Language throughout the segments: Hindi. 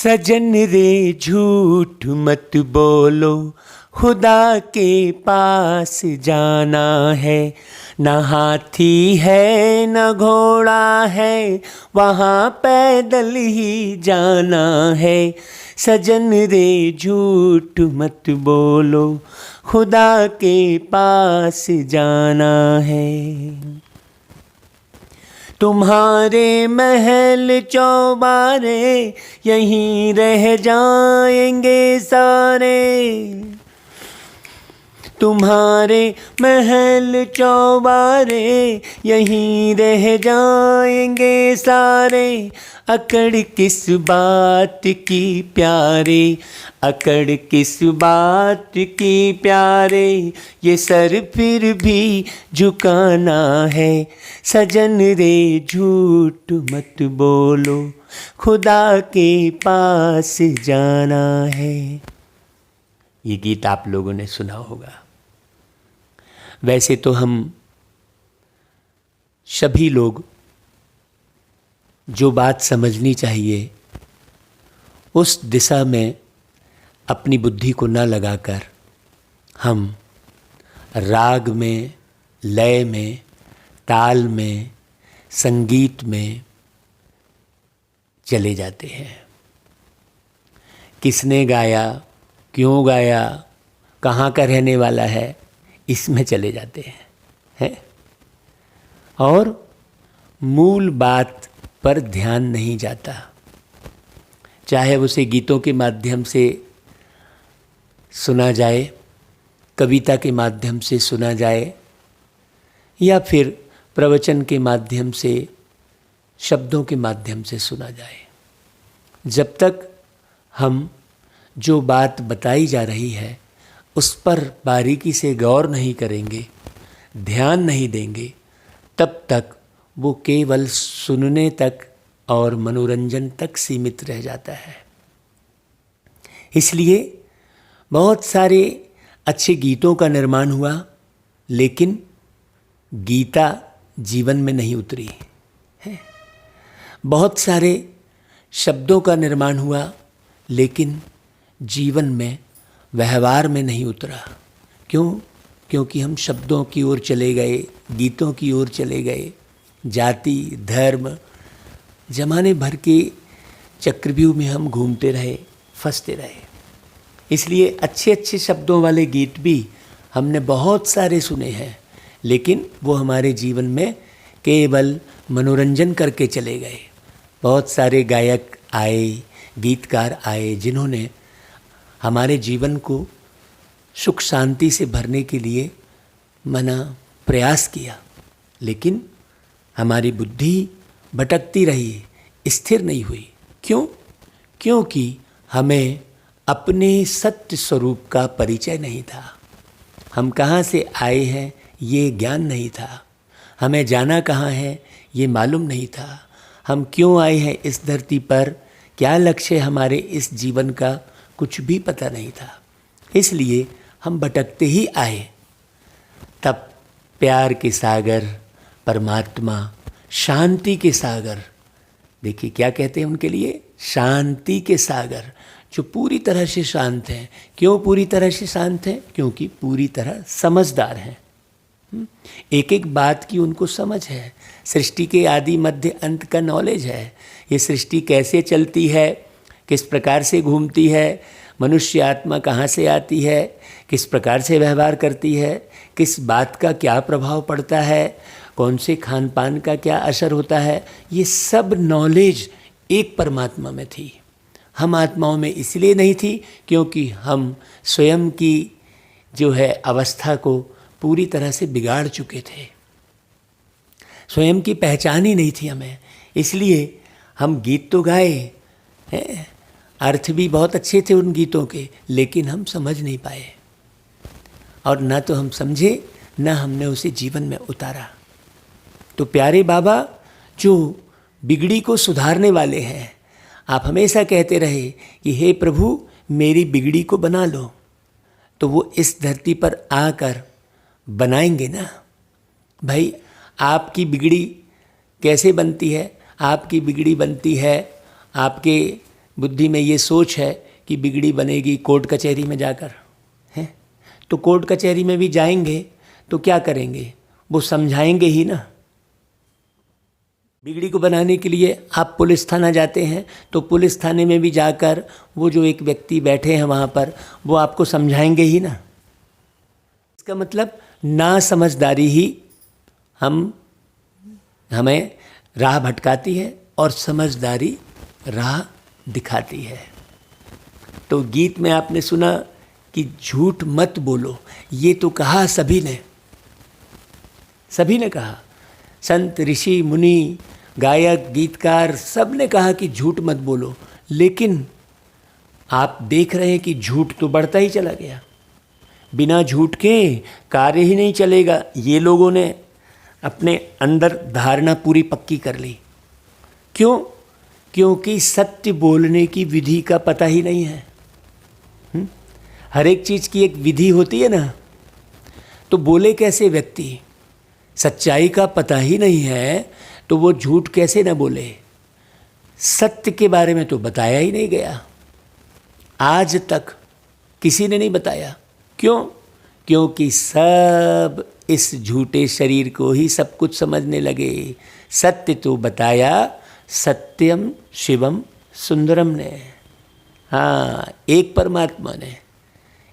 सजन रे झूठ मत बोलो, खुदा के पास जाना है। न हाथी है न घोड़ा है, वहाँ पैदल ही जाना है। सजन रे झूठ मत बोलो, खुदा के पास जाना है। तुम्हारे महल चौबारे यहीं रह जाएंगे सारे। तुम्हारे महल चौबारे यहीं रह जाएंगे सारे। अकड़ किस बात की प्यारे, अकड़ किस बात की प्यारे, ये सर फिर भी झुकाना है। सजन रे झूठ मत बोलो, खुदा के पास जाना है। ये गीत आप लोगों ने सुना होगा। वैसे तो हम सभी लोग जो बात समझनी चाहिए उस दिशा में अपनी बुद्धि को न लगाकर हम राग में, लय में, ताल में, संगीत में चले जाते हैं। किसने गाया, क्यों गाया, कहाँ का रहने वाला है, इसमें चले जाते हैं और मूल बात पर ध्यान नहीं जाता। चाहे उसे गीतों के माध्यम से सुना जाए, कविता के माध्यम से सुना जाए, या फिर प्रवचन के माध्यम से, शब्दों के माध्यम से सुना जाए। जब तक हम जो बात बताई जा रही है उस पर बारीकी से गौर नहीं करेंगे, ध्यान नहीं देंगे, तब तक वो केवल सुनने तक और मनोरंजन तक सीमित रह जाता है। इसलिए बहुत सारे अच्छे गीतों का निर्माण हुआ, लेकिन गीता जीवन में नहीं उतरी है। बहुत सारे शब्दों का निर्माण हुआ, लेकिन जीवन में, व्यवहार में नहीं उतरा। क्यों? क्योंकि हम शब्दों की ओर चले गए, गीतों की ओर चले गए, जाति, धर्म, जमाने भर के चक्रव्यूह में हम घूमते रहे, फंसते रहे। इसलिए अच्छे अच्छे शब्दों वाले गीत भी हमने बहुत सारे सुने हैं, लेकिन वो हमारे जीवन में केवल मनोरंजन करके चले गए। बहुत सारे गायक आए, गीतकार आए, जिन्होंने हमारे जीवन को सुख शांति से भरने के लिए मना प्रयास किया, लेकिन हमारी बुद्धि भटकती रही, स्थिर नहीं हुई। क्यों? क्योंकि हमें अपने सत्य स्वरूप का परिचय नहीं था। हम कहाँ से आए हैं ये ज्ञान नहीं था। हमें जाना कहाँ है ये मालूम नहीं था। हम क्यों आए हैं इस धरती पर, क्या लक्ष्य हमारे इस जीवन का, कुछ भी पता नहीं था। इसलिए हम भटकते ही आए। तब प्यार के सागर, परमात्मा, शांति के सागर, देखिए क्या कहते हैं उनके लिए, शांति के सागर, जो पूरी तरह से शांत हैं। क्यों पूरी तरह से शांत हैं? क्योंकि पूरी तरह समझदार हैं। एक एक बात की उनको समझ है। सृष्टि के आदि मध्य अंत का नॉलेज है। ये सृष्टि कैसे चलती है, किस प्रकार से घूमती है, मनुष्य आत्मा कहाँ से आती है, किस प्रकार से व्यवहार करती है, किस बात का क्या प्रभाव पड़ता है, कौन से खान पान का क्या असर होता है, ये सब नॉलेज एक परमात्मा में थी। हम आत्माओं में इसलिए नहीं थी क्योंकि हम स्वयं की जो है अवस्था को पूरी तरह से बिगाड़ चुके थे। स्वयं की पहचान ही नहीं थी हमें। इसलिए हम गीत तो गाए हैं, अर्थ भी बहुत अच्छे थे उन गीतों के, लेकिन हम समझ नहीं पाए, और ना तो हम समझे, ना हमने उसे जीवन में उतारा। तो प्यारे बाबा जो बिगड़ी को सुधारने वाले हैं, आप हमेशा कहते रहे कि हे प्रभु मेरी बिगड़ी को बना लो, तो वो इस धरती पर आकर बनाएंगे ना। भाई आपकी बिगड़ी कैसे बनती है? आपकी बिगड़ी बनती है आपके बुद्धि में ये सोच है कि बिगड़ी बनेगी कोर्ट कचहरी में जाकर, हैं? तो कोर्ट कचहरी में भी जाएंगे तो क्या करेंगे, वो समझाएंगे ही ना। बिगड़ी को बनाने के लिए आप पुलिस थाना जाते हैं तो पुलिस थाने में भी जाकर वो जो एक व्यक्ति बैठे हैं वहाँ पर, वो आपको समझाएंगे ही ना। इसका मतलब ना समझदारी ही हमें राह भटकाती है और समझदारी राह दिखाती है। तो गीत में आपने सुना कि झूठ मत बोलो, ये तो कहा सभी ने कहा, संत ऋषि मुनि गायक गीतकार सब ने कहा कि झूठ मत बोलो, लेकिन आप देख रहे हैं कि झूठ तो बढ़ता ही चला गया। बिना झूठ के कार्य ही नहीं चलेगा। ये लोगों ने अपने अंदर धारणा पूरी पक्की कर ली। क्यों? क्योंकि सत्य बोलने की विधि का पता ही नहीं है। हर एक चीज़ की एक विधि होती है ना, तो बोले कैसे व्यक्ति? सच्चाई का पता ही नहीं है तो वो झूठ कैसे न बोले? सत्य के बारे में तो बताया ही नहीं गया, आज तक किसी ने नहीं बताया। क्यों? क्योंकि सब इस झूठे शरीर को ही सब कुछ समझने लगे। सत्य तो बताया सत्यम शिवम सुंदरम ने, हाँ, एक परमात्मा ने।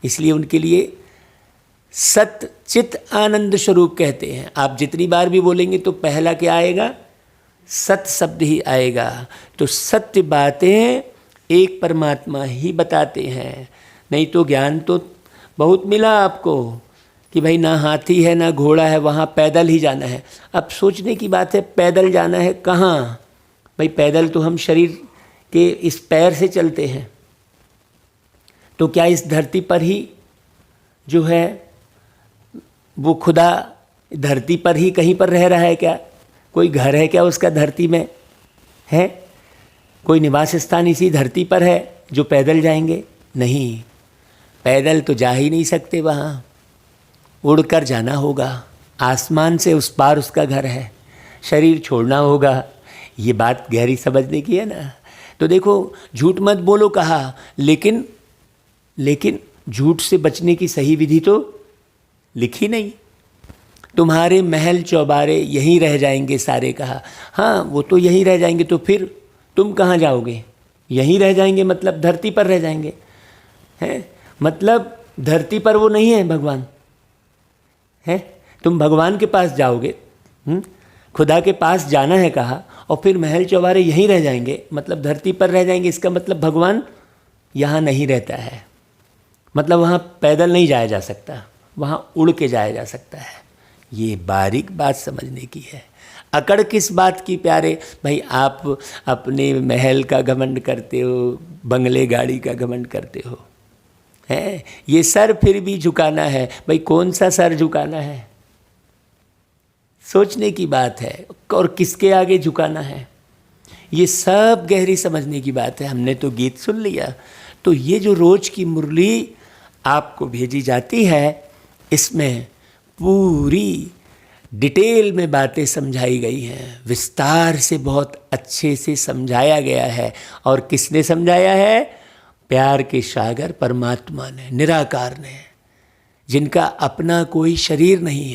इसलिए उनके लिए सत्य चित आनंद स्वरूप कहते हैं। आप जितनी बार भी बोलेंगे तो पहला क्या आएगा? सत्य शब्द ही आएगा। तो सत्य बातें एक परमात्मा ही बताते हैं। नहीं तो ज्ञान तो बहुत मिला आपको कि भाई ना हाथी है ना घोड़ा है, वहाँ पैदल ही जाना है। अब सोचने की बात है, पैदल जाना है कहाँ? भाई पैदल तो हम शरीर के इस पैर से चलते हैं। तो क्या इस धरती पर ही जो है वो खुदा धरती पर ही कहीं पर रह रहा है क्या? कोई घर है क्या उसका धरती में? है कोई निवास स्थान इसी धरती पर है जो पैदल जाएंगे? नहीं, पैदल तो जा ही नहीं सकते, वहाँ उड़कर जाना होगा। आसमान से उस पार उसका घर है, शरीर छोड़ना होगा। ये बात गहरी समझने की है ना। तो देखो, झूठ मत बोलो कहा, लेकिन झूठ से बचने की सही विधि तो लिखी नहीं। तुम्हारे महल चौबारे यहीं रह जाएंगे सारे, कहा। हाँ, वो तो यहीं रह जाएंगे, तो फिर तुम कहाँ जाओगे? यहीं रह जाएंगे मतलब धरती पर रह जाएंगे, हैं? मतलब धरती पर वो नहीं है भगवान, है? तुम भगवान के पास जाओगे, खुदा के पास जाना है कहा, और फिर महल चौबारे यहीं रह जाएंगे मतलब धरती पर रह जाएंगे। इसका मतलब भगवान यहाँ नहीं रहता है, मतलब वहाँ पैदल नहीं जाया जा सकता, वहाँ उड़ के जाया जा सकता है। ये बारीक बात समझने की है। अकड़ किस बात की प्यारे? भाई आप अपने महल का घमंड करते हो, बंगले गाड़ी का घमंड करते हो, है? ये सर फिर भी झुकाना है। भाई कौन सा सर झुकाना है? सोचने की बात है। और किसके आगे झुकाना है? ये सब गहरी समझने की बात है। हमने तो गीत सुन लिया, तो ये जो रोज की मुरली आपको भेजी जाती है, इसमें पूरी डिटेल में बातें समझाई गई हैं, विस्तार से बहुत अच्छे से समझाया गया है। और किसने समझाया है? प्यार के सागर परमात्मा ने, निराकार ने, जिनका अपना कोई शरीर नहीं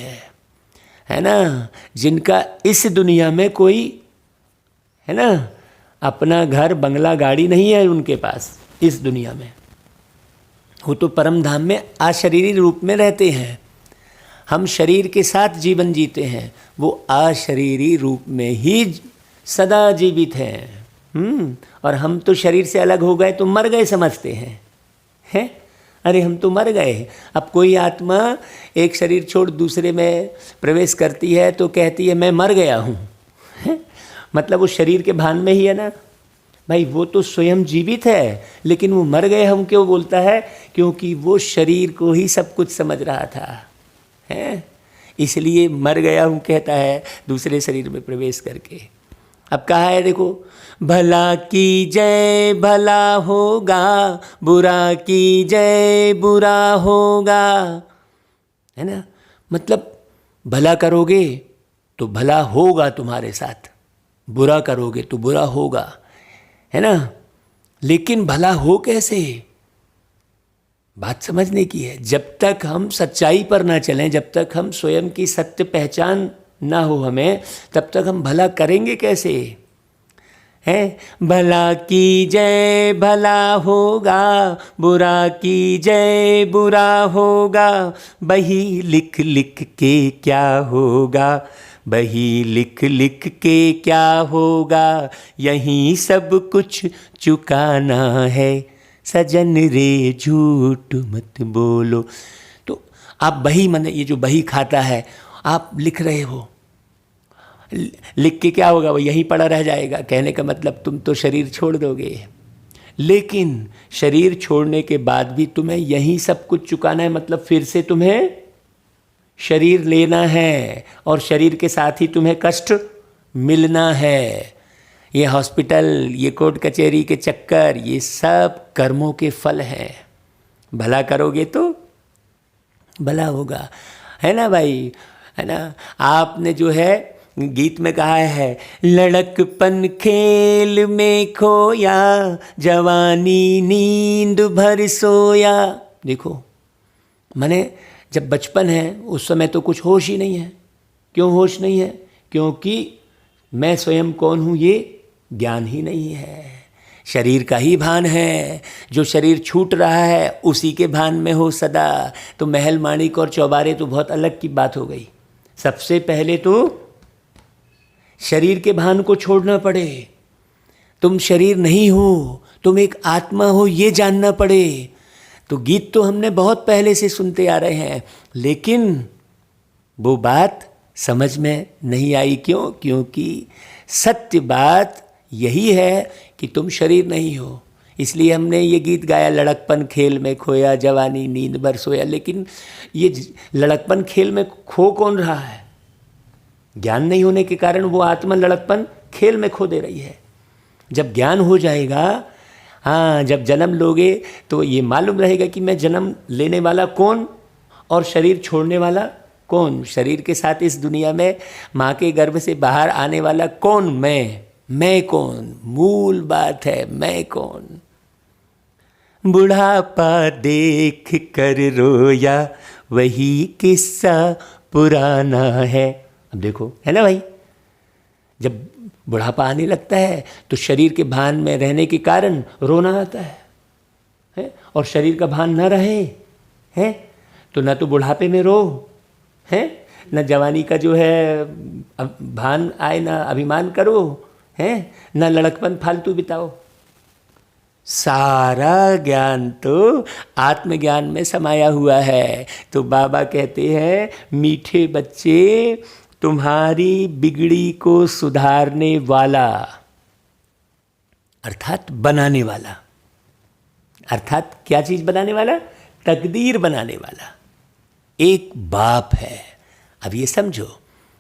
है ना? जिनका इस दुनिया में कोई, है ना, अपना घर बंगला गाड़ी नहीं है उनके पास इस दुनिया में। वो तो परम धाम में अशरीरी रूप में रहते हैं। हम शरीर के साथ जीवन जीते हैं, वो अशरीरी रूप में ही सदा जीवित हैं। और हम तो शरीर से अलग हो गए तो मर गए समझते हैं। अरे हम तो मर गए। अब कोई आत्मा एक शरीर छोड़ दूसरे में प्रवेश करती है तो कहती है मैं मर गया हूँ, मतलब वो शरीर के भान में ही है ना। भाई वो तो स्वयं जीवित है, लेकिन वो मर गए हम क्यों बोलता है? क्योंकि वो शरीर को ही सब कुछ समझ रहा था, है, इसलिए मर गया हूँ कहता है दूसरे शरीर में प्रवेश करके। अब कहा है देखो, भला की जय भला होगा, बुरा की जय बुरा होगा, है ना? मतलब भला करोगे तो भला होगा तुम्हारे साथ, बुरा करोगे तो बुरा होगा, है ना? लेकिन भला हो कैसे, बात समझने की है। जब तक हम सच्चाई पर ना चलें, जब तक हम स्वयं की सत्य पहचान ना हो हमें, तब तक हम भला करेंगे कैसे? है भला की जय भला होगा, बुरा की जय बुरा होगा, बही लिख लिख के क्या होगा, बही लिख लिख के क्या होगा, यहीं सब कुछ चुकाना है, सजन रे झूठ मत बोलो। तो आप बही, माने ये जो बही खाता है, आप लिख रहे हो, लिख के क्या होगा, वो यहीं पड़ा रह जाएगा। कहने का मतलब तुम तो शरीर छोड़ दोगे, लेकिन शरीर छोड़ने के बाद भी तुम्हें यहीं सब कुछ चुकाना है। मतलब फिर से तुम्हें शरीर लेना है और शरीर के साथ ही तुम्हें कष्ट मिलना है। ये हॉस्पिटल, ये कोर्ट कचहरी के चक्कर, ये सब कर्मों के फल हैं। भला करोगे तो भला होगा, है ना भाई, है ना। आपने जो है गीत में कहा है, लड़कपन खेल में खोया, जवानी नींद भर सोया। देखो, माने जब बचपन है उस समय तो कुछ होश ही नहीं है। क्यों होश नहीं है? क्योंकि मैं स्वयं कौन हूँ ये ज्ञान ही नहीं है। शरीर का ही भान है, जो शरीर छूट रहा है उसी के भान में हो सदा। तो महल माणिक और चौबारे तो बहुत अलग की बात हो गई। सबसे पहले तो शरीर के भान को छोड़ना पड़े। तुम शरीर नहीं हो, तुम एक आत्मा हो, ये जानना पड़े। तो गीत तो हमने बहुत पहले से सुनते आ रहे हैं, लेकिन वो बात समझ में नहीं आई। क्यों? क्योंकि सत्य बात यही है कि तुम शरीर नहीं हो। इसलिए हमने ये गीत गाया, लड़कपन खेल में खोया, जवानी नींद भर सोया। लेकिन ये लड़कपन खेल में खो कौन रहा है? ज्ञान नहीं होने के कारण वो आत्मा लड़कपन खेल में खो दे रही है। जब ज्ञान हो जाएगा, हाँ, जब जन्म लोगे तो ये मालूम रहेगा कि मैं जन्म लेने वाला कौन और शरीर छोड़ने वाला कौन। शरीर के साथ इस दुनिया में माँ के गर्भ से बाहर आने वाला कौन? मैं कौन? मूल बात है, मैं कौन। बुढ़ापा देख कर रोया, वही किस्सा पुराना है। अब देखो, है ना भाई, जब बुढ़ापा आने लगता है तो शरीर के भान में रहने के कारण रोना आता है? और शरीर का भान न रहे है तो ना तो बुढ़ापे में रो है, न जवानी का जो है भान आए, ना अभिमान करो है, न लड़कपन फालतू बिताओ। सारा ज्ञान तो आत्मज्ञान में समाया हुआ है। तो बाबा कहते हैं, मीठे बच्चे, तुम्हारी बिगड़ी को सुधारने वाला, अर्थात बनाने वाला, अर्थात क्या चीज बनाने वाला? तकदीर बनाने वाला एक बाप है। अब ये समझो,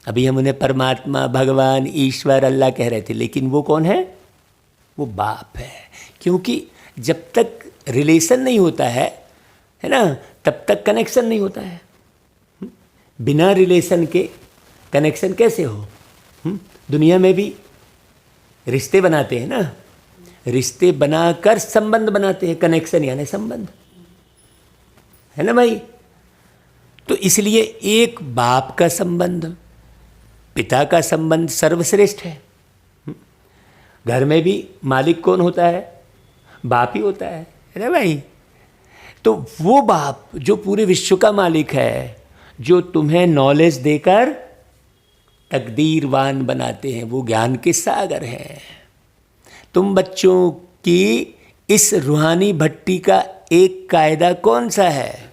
अभी हम उन्हें परमात्मा, भगवान, ईश्वर, अल्लाह कह रहे थे, लेकिन वो कौन है? वो बाप है। क्योंकि जब तक रिलेशन नहीं होता है ना, तब तक कनेक्शन नहीं होता है। बिना रिलेशन के कनेक्शन कैसे हो? दुनिया में भी रिश्ते बनाते हैं ना, रिश्ते बनाकर संबंध बनाते हैं। कनेक्शन यानी संबंध, है ना भाई। तो इसलिए एक बाप का संबंध, पिता का संबंध सर्वश्रेष्ठ है। घर में भी मालिक कौन होता है? बाप ही होता है ना भाई। तो वो बाप जो पूरे विश्व का मालिक है, जो तुम्हें नॉलेज देकर तकदीरवान बनाते हैं, वो ज्ञान के सागर हैं। तुम बच्चों की इस रूहानी भट्टी का एक कायदा कौन सा है?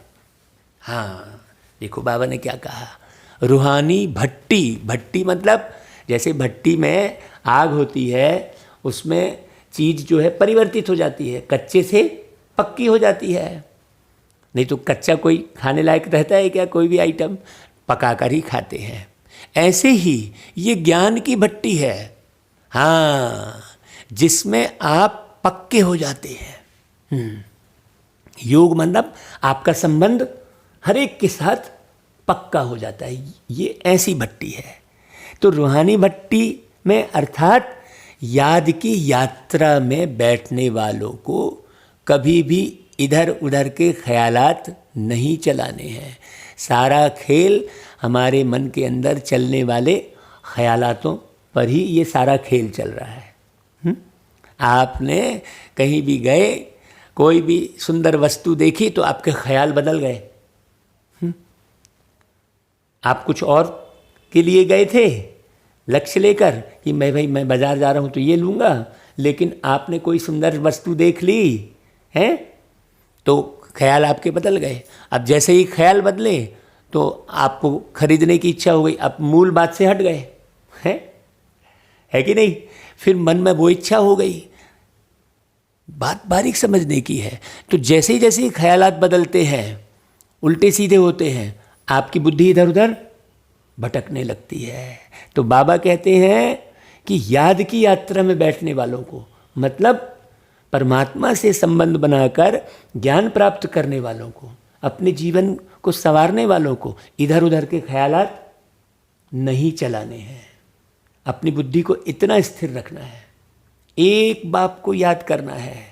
हाँ, देखो बाबा ने क्या कहा, रूहानी भट्टी। भट्टी मतलब जैसे भट्टी में आग होती है, उसमें चीज़ जो है परिवर्तित हो जाती है, कच्चे से पक्की हो जाती है। नहीं तो कच्चा कोई खाने लायक रहता है क्या? कोई भी आइटम पका कर ही खाते हैं। ऐसे ही ये ज्ञान की भट्टी है, हाँ, जिसमें आप पक्के हो जाते हैं। योग मतलब आपका संबंध हर एक के साथ पक्का हो जाता है। ये ऐसी भट्टी है। तो रूहानी भट्टी में अर्थात याद की यात्रा में बैठने वालों को कभी भी इधर उधर के ख्यालात नहीं चलाने हैं। सारा खेल हमारे मन के अंदर चलने वाले ख्यालातों पर ही ये सारा खेल चल रहा है। आपने कहीं भी गए, कोई भी सुंदर वस्तु देखी तो आपके ख्याल बदल गए। आप कुछ और के लिए गए थे लक्ष्य लेकर कि मैं बाजार जा रहा हूँ तो ये लूँगा, लेकिन आपने कोई सुंदर वस्तु देख ली है तो ख्याल आपके बदल गए। अब जैसे ही ख्याल बदले तो आपको खरीदने की इच्छा हो गई, आप मूल बात से हट गए हैं, है कि नहीं? फिर मन में वो इच्छा हो गई। बात बारीक समझने की है। तो जैसे ही ख्यालात बदलते हैं, उल्टे सीधे होते हैं, आपकी बुद्धि इधर उधर भटकने लगती है। तो बाबा कहते हैं कि याद की यात्रा में बैठने वालों को, मतलब परमात्मा से संबंध बनाकर ज्ञान प्राप्त करने वालों को, अपने जीवन को संवारने वालों को इधर उधर के ख्यालात नहीं चलाने हैं। अपनी बुद्धि को इतना स्थिर रखना है, एक बाप को याद करना है,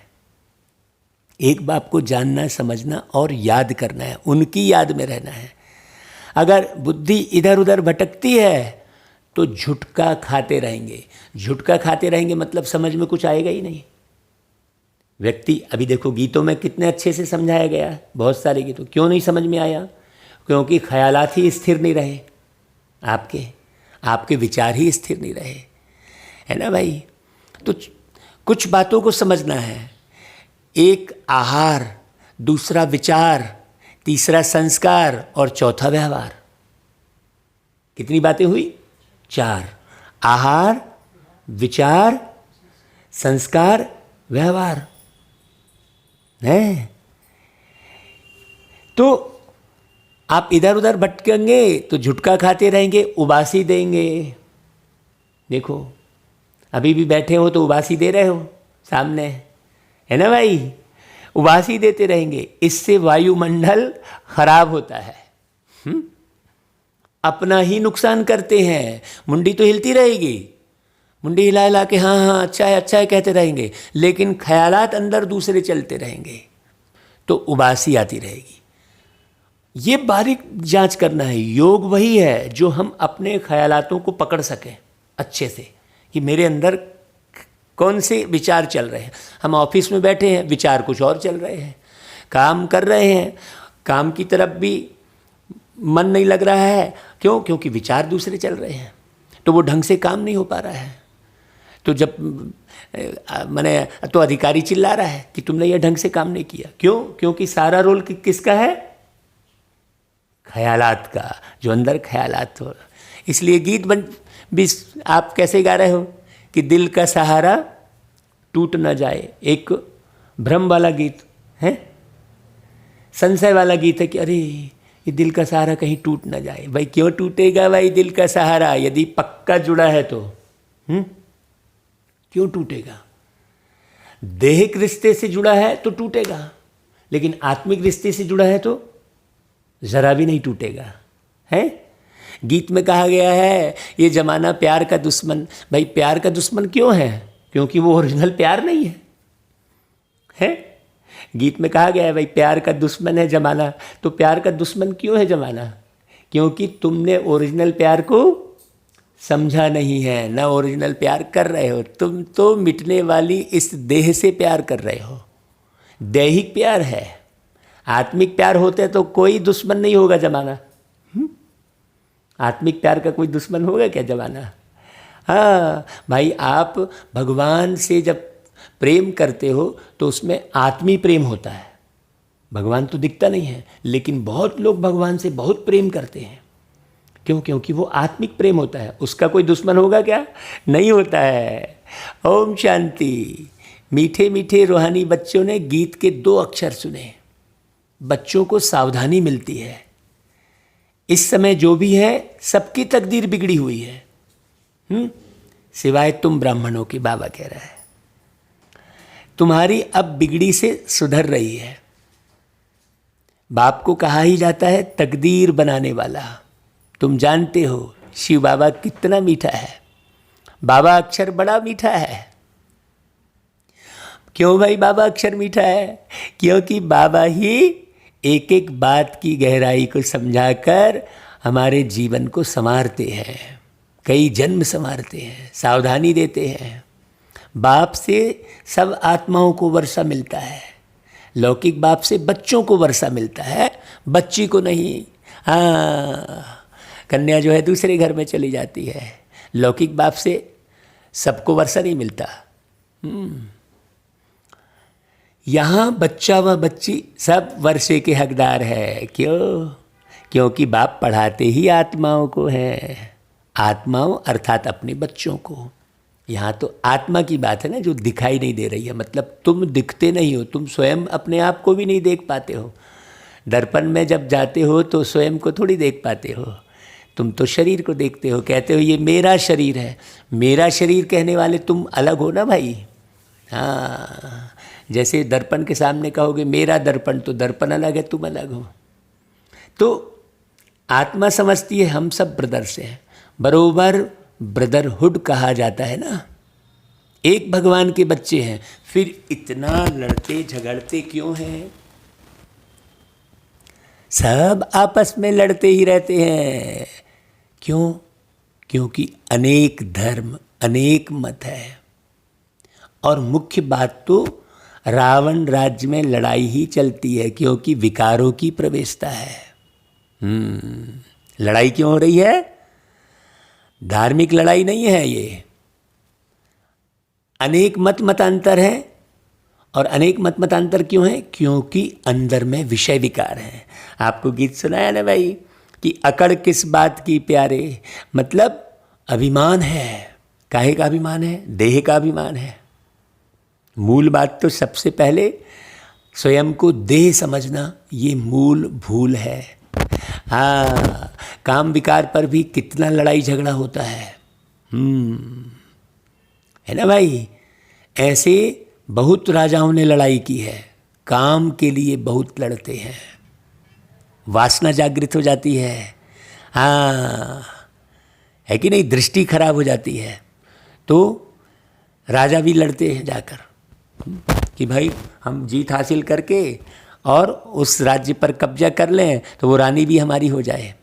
एक बाप को जानना समझना और याद करना है, उनकी याद में रहना है। अगर बुद्धि इधर उधर भटकती है तो झुटका खाते रहेंगे। झुटका खाते रहेंगे मतलब समझ में कुछ आएगा ही नहीं। व्यक्ति, अभी देखो गीतों में कितने अच्छे से समझाया गया है, बहुत सारे गीतों, क्यों नहीं समझ में आया? क्योंकि ख्यालात ही स्थिर नहीं रहे, आपके विचार ही स्थिर नहीं रहे, है ना भाई? तो कुछ बातों को समझना है। एक आहार, दूसरा विचार, तीसरा संस्कार और चौथा व्यवहार। कितनी बातें हुई? 4। आहार, विचार, संस्कार, व्यवहार है। तो आप इधर उधर भटकेंगे तो झुटका खाते रहेंगे, उबासी देंगे। देखो अभी भी बैठे हो तो उबासी दे रहे हो सामने, है ना भाई? उबासी देते रहेंगे, इससे वायुमंडल खराब होता है। अपना ही नुकसान करते हैं। मुंडी तो हिलती रहेगी, मुंडी हिला हिला के हाँ हाँ अच्छा है कहते रहेंगे, लेकिन ख्यालात अंदर दूसरे चलते रहेंगे तो उबासी आती रहेगी। ये बारीक जांच करना है। योग वही है जो हम अपने ख्यालातों को पकड़ सकें अच्छे से, कि मेरे अंदर कौन से विचार चल रहे हैं। हम ऑफिस में बैठे हैं, विचार कुछ और चल रहे हैं, काम कर रहे हैं, काम की तरफ भी मन नहीं लग रहा है। क्यों? क्योंकि विचार दूसरे चल रहे हैं, तो वो ढंग से काम नहीं हो पा रहा है। तो जब तो अधिकारी चिल्ला रहा है कि तुमने ये ढंग से काम नहीं किया। क्यों? क्योंकि सारा रोल किसका है? ख्यालात का, जो अंदर ख्यालात हो। इसलिए गीत भी आप कैसे गा रहे हो कि दिल का सहारा टूट ना जाए। एक भ्रम वाला गीत है, संशय वाला गीत है कि अरे ये दिल का सहारा कहीं टूट ना जाए। भाई क्यों टूटेगा भाई दिल का सहारा? यदि पक्का जुड़ा है तो क्यों टूटेगा? देहिक रिश्ते से जुड़ा है तो टूटेगा, लेकिन आत्मिक रिश्ते से जुड़ा है तो जरा भी नहीं टूटेगा, है? गीत में कहा गया है ये जमाना प्यार का दुश्मन। भाई प्यार का दुश्मन क्यों है? क्योंकि वो ओरिजिनल प्यार नहीं है, है? गीत में कहा गया है भाई प्यार का दुश्मन है जमाना। तो प्यार का दुश्मन क्यों है जमाना? क्योंकि तुमने ओरिजिनल प्यार को समझा नहीं है, ना ओरिजिनल प्यार कर रहे हो। तुम तो मिटने वाली इस देह से प्यार कर रहे हो। दैहिक प्यार है, आत्मिक प्यार होते तो कोई दुश्मन नहीं होगा जमाना। आत्मिक प्यार का कोई दुश्मन होगा क्या जमाना? हाँ भाई, आप भगवान से जब प्रेम करते हो तो उसमें आत्मी प्रेम होता है। भगवान तो दिखता नहीं है, लेकिन बहुत लोग भगवान से बहुत प्रेम करते हैं। क्यों? क्योंकि वो आत्मिक प्रेम होता है। उसका कोई दुश्मन होगा क्या? नहीं होता है। ओम शांति। मीठे मीठे रूहानी बच्चों ने गीत के 2 अक्षर सुने, बच्चों को सावधानी मिलती है। इस समय जो भी है सबकी तकदीर बिगड़ी हुई है, सिवाय तुम ब्राह्मणों की। बाबा कह रहा है तुम्हारी अब बिगड़ी से सुधर रही है। बाप को कहा ही जाता है तकदीर बनाने वाला। तुम जानते हो शिव बाबा कितना मीठा है। बाबा अक्षर बड़ा मीठा है। क्यों भाई बाबा अक्षर मीठा है? क्योंकि बाबा ही एक एक बात की गहराई को समझाकर हमारे जीवन को संवारते हैं, कई जन्म संवारते हैं, सावधानी देते हैं। बाप से सब आत्माओं को वर्षा मिलता है, लौकिक बाप से बच्चों को वर्षा मिलता है, बच्ची को नहीं। हाँ, कन्या जो है दूसरे घर में चली जाती है, लौकिक बाप से सबको वर्षा नहीं मिलता। यहाँ बच्चा व बच्ची सब वर्षे के हकदार है। क्यों? क्योंकि बाप पढ़ाते ही आत्माओं को है, आत्माओं अर्थात अपने बच्चों को। यहाँ तो आत्मा की बात है ना, जो दिखाई नहीं दे रही है। मतलब तुम दिखते नहीं हो, तुम स्वयं अपने आप को भी नहीं देख पाते हो। दर्पण में जब जाते हो तो स्वयं को थोड़ी देख पाते हो, तुम तो शरीर को देखते हो, कहते हो ये मेरा शरीर है। मेरा शरीर कहने वाले तुम अलग हो ना भाई। हाँ, जैसे दर्पण के सामने कहोगे मेरा दर्पण, तो दर्पण अलग है, तुम अलग हो। तो आत्मा समझती है हम सब ब्रदर से हैं, बरोबर ब्रदरहुड कहा जाता है ना। एक भगवान के बच्चे हैं, फिर इतना लड़ते झगड़ते क्यों हैं? सब आपस में लड़ते ही रहते हैं। क्यों? क्योंकि अनेक धर्म, अनेक मत है। और मुख्य बात तो रावण राज्य में लड़ाई ही चलती है, क्योंकि विकारों की प्रवेशता है। लड़ाई क्यों हो रही है? धार्मिक लड़ाई नहीं है ये। अनेक मतांतर है। और अनेक मतांतर क्यों है? क्योंकि अंदर में विषय विकार है। आपको गीत सुनाया ना भाई कि अकड़ किस बात की प्यारे, मतलब अभिमान है। काहे का अभिमान है? देह का अभिमान है। मूल बात तो सबसे पहले स्वयं को देह समझना, ये मूल भूल है। हाँ, काम विकार पर भी कितना लड़ाई झगड़ा होता है। है ना भाई? ऐसे बहुत राजाओं ने लड़ाई की है, काम के लिए बहुत लड़ते हैं। वासना जागृत हो जाती है। हाँ, है कि नहीं? दृष्टि खराब हो जाती है तो राजा भी लड़ते हैं जाकर कि भाई हम जीत हासिल करके और उस राज्य पर कब्जा कर लें तो वो रानी भी हमारी हो जाए।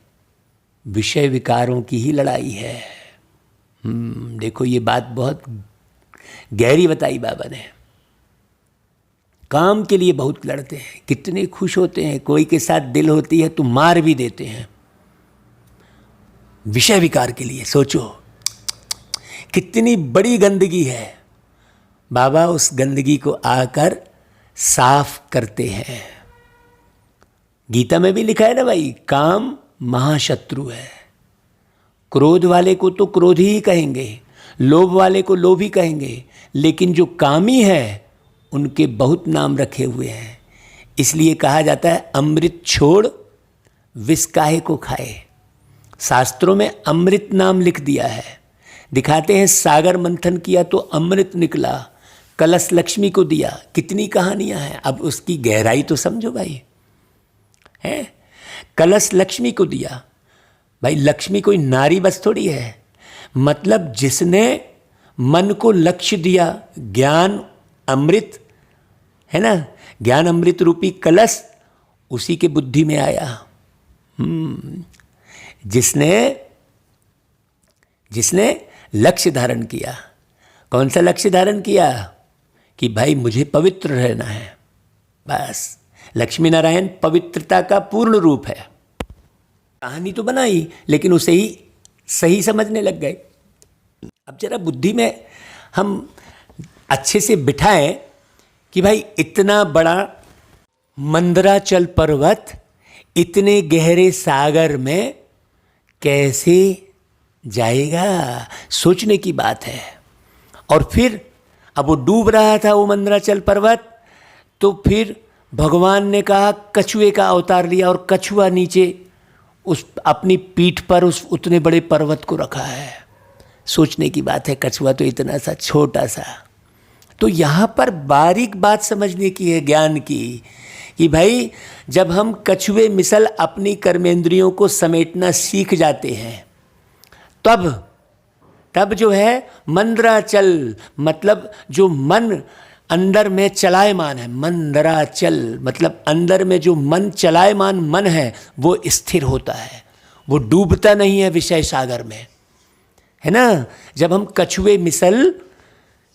विषय विकारों की ही लड़ाई है। देखो ये बात बहुत गहरी बताई बाबा ने। काम के लिए बहुत लड़ते हैं, कितने खुश होते हैं, कोई के साथ दिल होती है तो मार भी देते हैं। विषय विकार के लिए सोचो कितनी बड़ी गंदगी है। बाबा उस गंदगी को आकर साफ करते हैं। गीता में भी लिखा है ना भाई, काम महाशत्रु है। क्रोध वाले को तो क्रोधी ही कहेंगे, लोभ वाले को लोभी कहेंगे, लेकिन जो कामी है उनके बहुत नाम रखे हुए हैं। इसलिए कहा जाता है अमृत छोड़ विष काहे को खाए। शास्त्रों में अमृत नाम लिख दिया है। दिखाते हैं सागर मंथन किया तो अमृत निकला, कलश लक्ष्मी को दिया। कितनी कहानियां हैं, अब उसकी गहराई तो समझो भाई। है कलश लक्ष्मी को दिया भाई, लक्ष्मी कोई नारी बस थोड़ी है। मतलब जिसने मन को लक्ष्य दिया, ज्ञान अमृत है ना, ज्ञान अमृत रूपी कलश उसी के बुद्धि में आया। जिसने लक्ष्य धारण किया। कौन सा लक्ष्य धारण किया? कि भाई मुझे पवित्र रहना है। बस लक्ष्मी नारायण पवित्रता का पूर्ण रूप है। कहानी तो बनाई लेकिन उसे ही सही समझने लग गए। अब जरा बुद्धि में हम अच्छे से बिठाएं कि भाई इतना बड़ा मंदराचल पर्वत इतने गहरे सागर में कैसे जाएगा, सोचने की बात है। और फिर अब वो डूब रहा था वो मंदराचल पर्वत, तो फिर भगवान ने कहा कछुए का अवतार लिया और कछुआ नीचे उस अपनी पीठ पर उस उतने बड़े पर्वत को रखा है। सोचने की बात है, कछुआ तो इतना सा छोटा सा। तो यहाँ पर बारीक बात समझने की है ज्ञान की कि भाई जब हम कछुए मिसल अपनी कर्मेंद्रियों को समेटना सीख जाते हैं तब जो है मंदराचल, मतलब जो मन अंदर में चलायमान है, मंदराचल मतलब अंदर में जो मन चलायमान मन है वो स्थिर होता है, वो डूबता नहीं है विषय सागर में, है ना। जब हम कछुए मिसल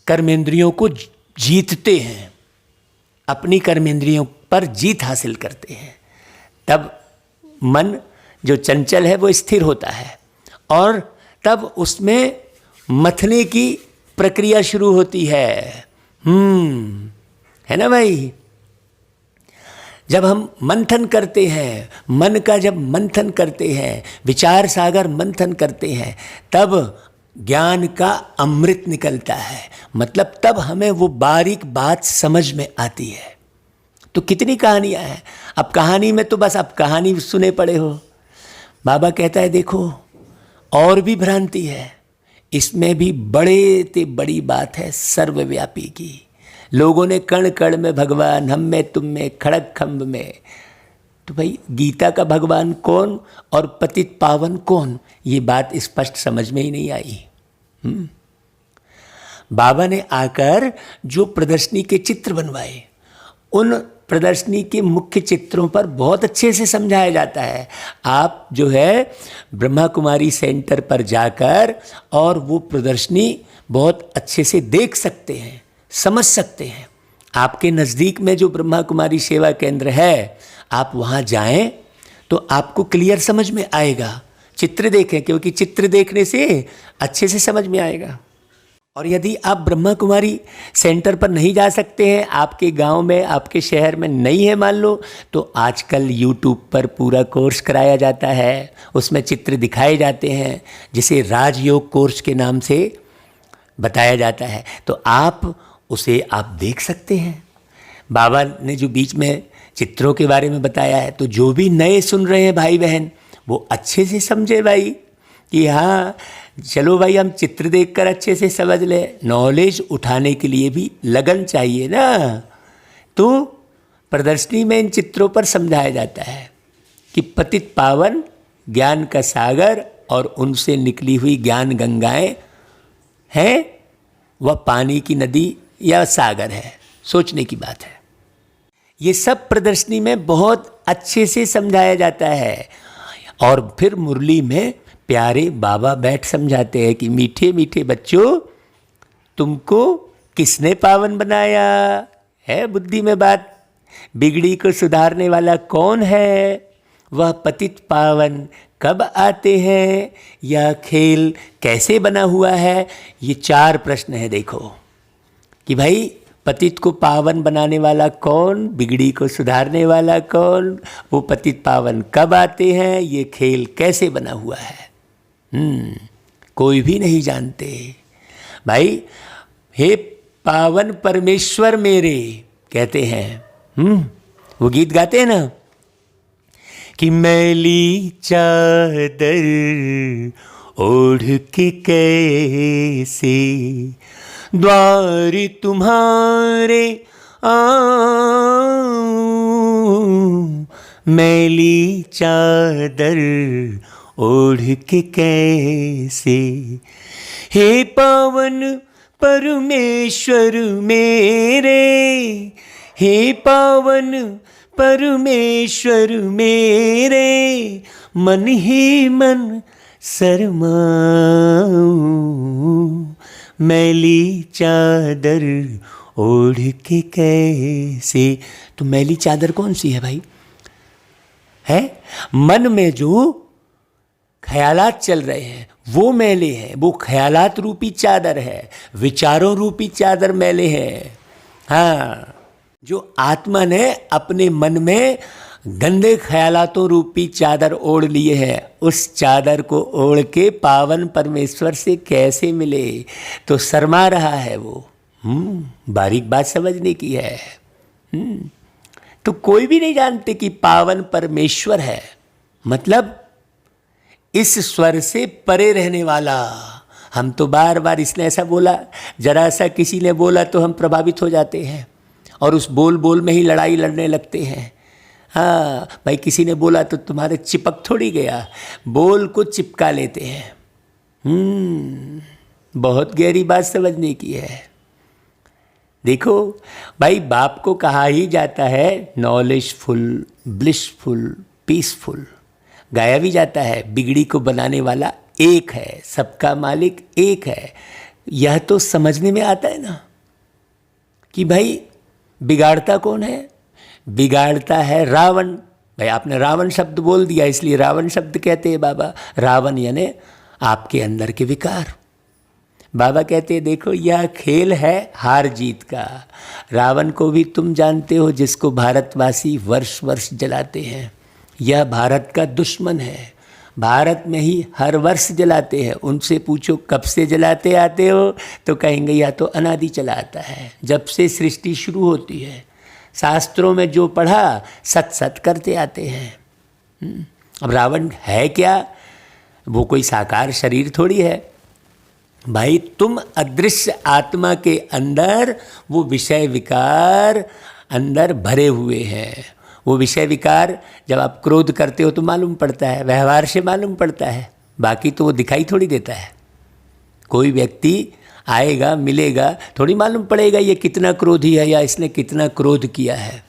कर्मेंद्रियों को जीतते हैं, अपनी कर्मेंद्रियों पर जीत हासिल करते हैं, तब मन जो चंचल है वो स्थिर होता है और तब उसमें मथने की प्रक्रिया शुरू होती है। है ना भाई। जब हम मंथन करते हैं, मन का जब मंथन करते हैं, विचार सागर मंथन करते हैं, तब ज्ञान का अमृत निकलता है, मतलब तब हमें वो बारीक बात समझ में आती है। तो कितनी कहानियाँ हैं, अब कहानी में तो बस आप कहानी सुने पड़े हो। बाबा कहता है देखो और भी भ्रांति है, इसमें भी बड़े ते बड़ी बात है सर्वव्यापी की। लोगों ने कण कण में भगवान, हम में तुम में, खड़ग खम्भ में, तो भाई गीता का भगवान कौन और पतित पावन कौन, ये बात स्पष्ट समझ में ही नहीं आई। बाबा ने आकर जो प्रदर्शनी के चित्र बनवाए, उन प्रदर्शनी के मुख्य चित्रों पर बहुत अच्छे से समझाया जाता है। आप जो है ब्रह्मा कुमारी सेंटर पर जाकर और वो प्रदर्शनी बहुत अच्छे से देख सकते हैं, समझ सकते हैं। आपके नज़दीक में जो ब्रह्मा कुमारी सेवा केंद्र है, आप वहाँ जाएं तो आपको क्लियर समझ में आएगा। चित्र देखें, क्योंकि चित्र देखने से अच्छे से समझ में आएगा। और यदि आप ब्रह्मा कुमारी सेंटर पर नहीं जा सकते हैं, आपके गांव में, आपके शहर में नहीं है मान लो, तो आजकल यूट्यूब पर पूरा कोर्स कराया जाता है, उसमें चित्र दिखाए जाते हैं, जिसे राजयोग कोर्स के नाम से बताया जाता है। तो आप उसे आप देख सकते हैं। बाबा ने जो बीच में चित्रों के बारे में बताया है, तो जो भी नए सुन रहे हैं भाई बहन, वो अच्छे से समझे भाई कि हाँ चलो भाई हम चित्र देखकर अच्छे से समझ ले। नॉलेज उठाने के लिए भी लगन चाहिए ना। तो प्रदर्शनी में इन चित्रों पर समझाया जाता है कि पतित पावन ज्ञान का सागर और उनसे निकली हुई ज्ञान गंगाएं हैं, वह पानी की नदी या सागर है। सोचने की बात है। ये सब प्रदर्शनी में बहुत अच्छे से समझाया जाता है। और फिर मुरली में प्यारे बाबा बैठ समझाते हैं कि मीठे मीठे बच्चों, तुमको किसने पावन बनाया है। बुद्धि में बात, बिगड़ी को सुधारने वाला कौन है, वह पतित पावन कब आते हैं, यह खेल कैसे बना हुआ है। ये 4 प्रश्न है। देखो कि भाई पतित को पावन बनाने वाला कौन, बिगड़ी को सुधारने वाला कौन, वो पतित पावन कब आते हैं, ये खेल कैसे बना हुआ है। कोई भी नहीं जानते भाई। हे पावन परमेश्वर मेरे कहते हैं। वो गीत गाते हैं ना कि मैली चादर ओढ़ के कैसे द्वार तुम्हारे आऊं, मैली चादर ओढ़ के कैसे। हे पावन परमेश्वर मेरे, हे पावन परमेश्वर मेरे, मन ही मन शर्माऊं, मैली चादर ओढ़ के कैसे। तो मैली चादर कौन सी है भाई? है मन में जो ख्यालात चल रहे हैं वो मैले हैं, वो ख्यालात रूपी चादर है, विचारों रूपी चादर मैले हैं। हाँ, जो आत्मा ने अपने मन में गंदे ख्यालातों रूपी चादर ओढ़ लिए हैं, उस चादर को ओढ़ के पावन परमेश्वर से कैसे मिले। तो शर्मा रहा है वो। बारीक बात समझने की है। तो कोई भी नहीं जानते कि पावन परमेश्वर है, मतलब इस स्वर से परे रहने वाला। हम तो बार बार इसने ऐसा बोला, जरा सा किसी ने बोला तो हम प्रभावित हो जाते हैं और उस बोल बोल में ही लड़ाई लड़ने लगते हैं। हाँ भाई, किसी ने बोला तो तुम्हारे चिपक थोड़ी गया, बोल को चिपका लेते हैं। बहुत गहरी बात समझने की है। देखो भाई, बाप को कहा ही जाता है नॉलेजफुल, ब्लिसफुल, पीसफुल। गाया भी जाता है बिगड़ी को बनाने वाला एक है, सबका मालिक एक है। यह तो समझने में आता है ना कि भाई बिगाड़ता कौन है? बिगाड़ता है रावण। भाई आपने रावण शब्द बोल दिया, इसलिए रावण शब्द कहते हैं बाबा। रावण यानी आपके अंदर के विकार। बाबा कहते हैं देखो यह खेल है हार जीत का। रावण को भी तुम जानते हो, जिसको भारतवासी वर्ष वर्ष जलाते हैं। यह भारत का दुश्मन है। भारत में ही हर वर्ष जलाते हैं। उनसे पूछो कब से जलाते आते हो, तो कहेंगे या तो अनादि चला आता है, जब से सृष्टि शुरू होती है। शास्त्रों में जो पढ़ा सत सत करते आते हैं। अब रावण है क्या? वो कोई साकार शरीर थोड़ी है भाई। तुम अदृश्य आत्मा के अंदर वो विषय विकार अंदर भरे हुए हैं। वो विषय विकार जब आप क्रोध करते हो तो मालूम पड़ता है, व्यवहार से मालूम पड़ता है, बाकी तो वो दिखाई थोड़ी देता है। कोई व्यक्ति आएगा मिलेगा, थोड़ी मालूम पड़ेगा ये कितना क्रोधी है या इसने कितना क्रोध किया है।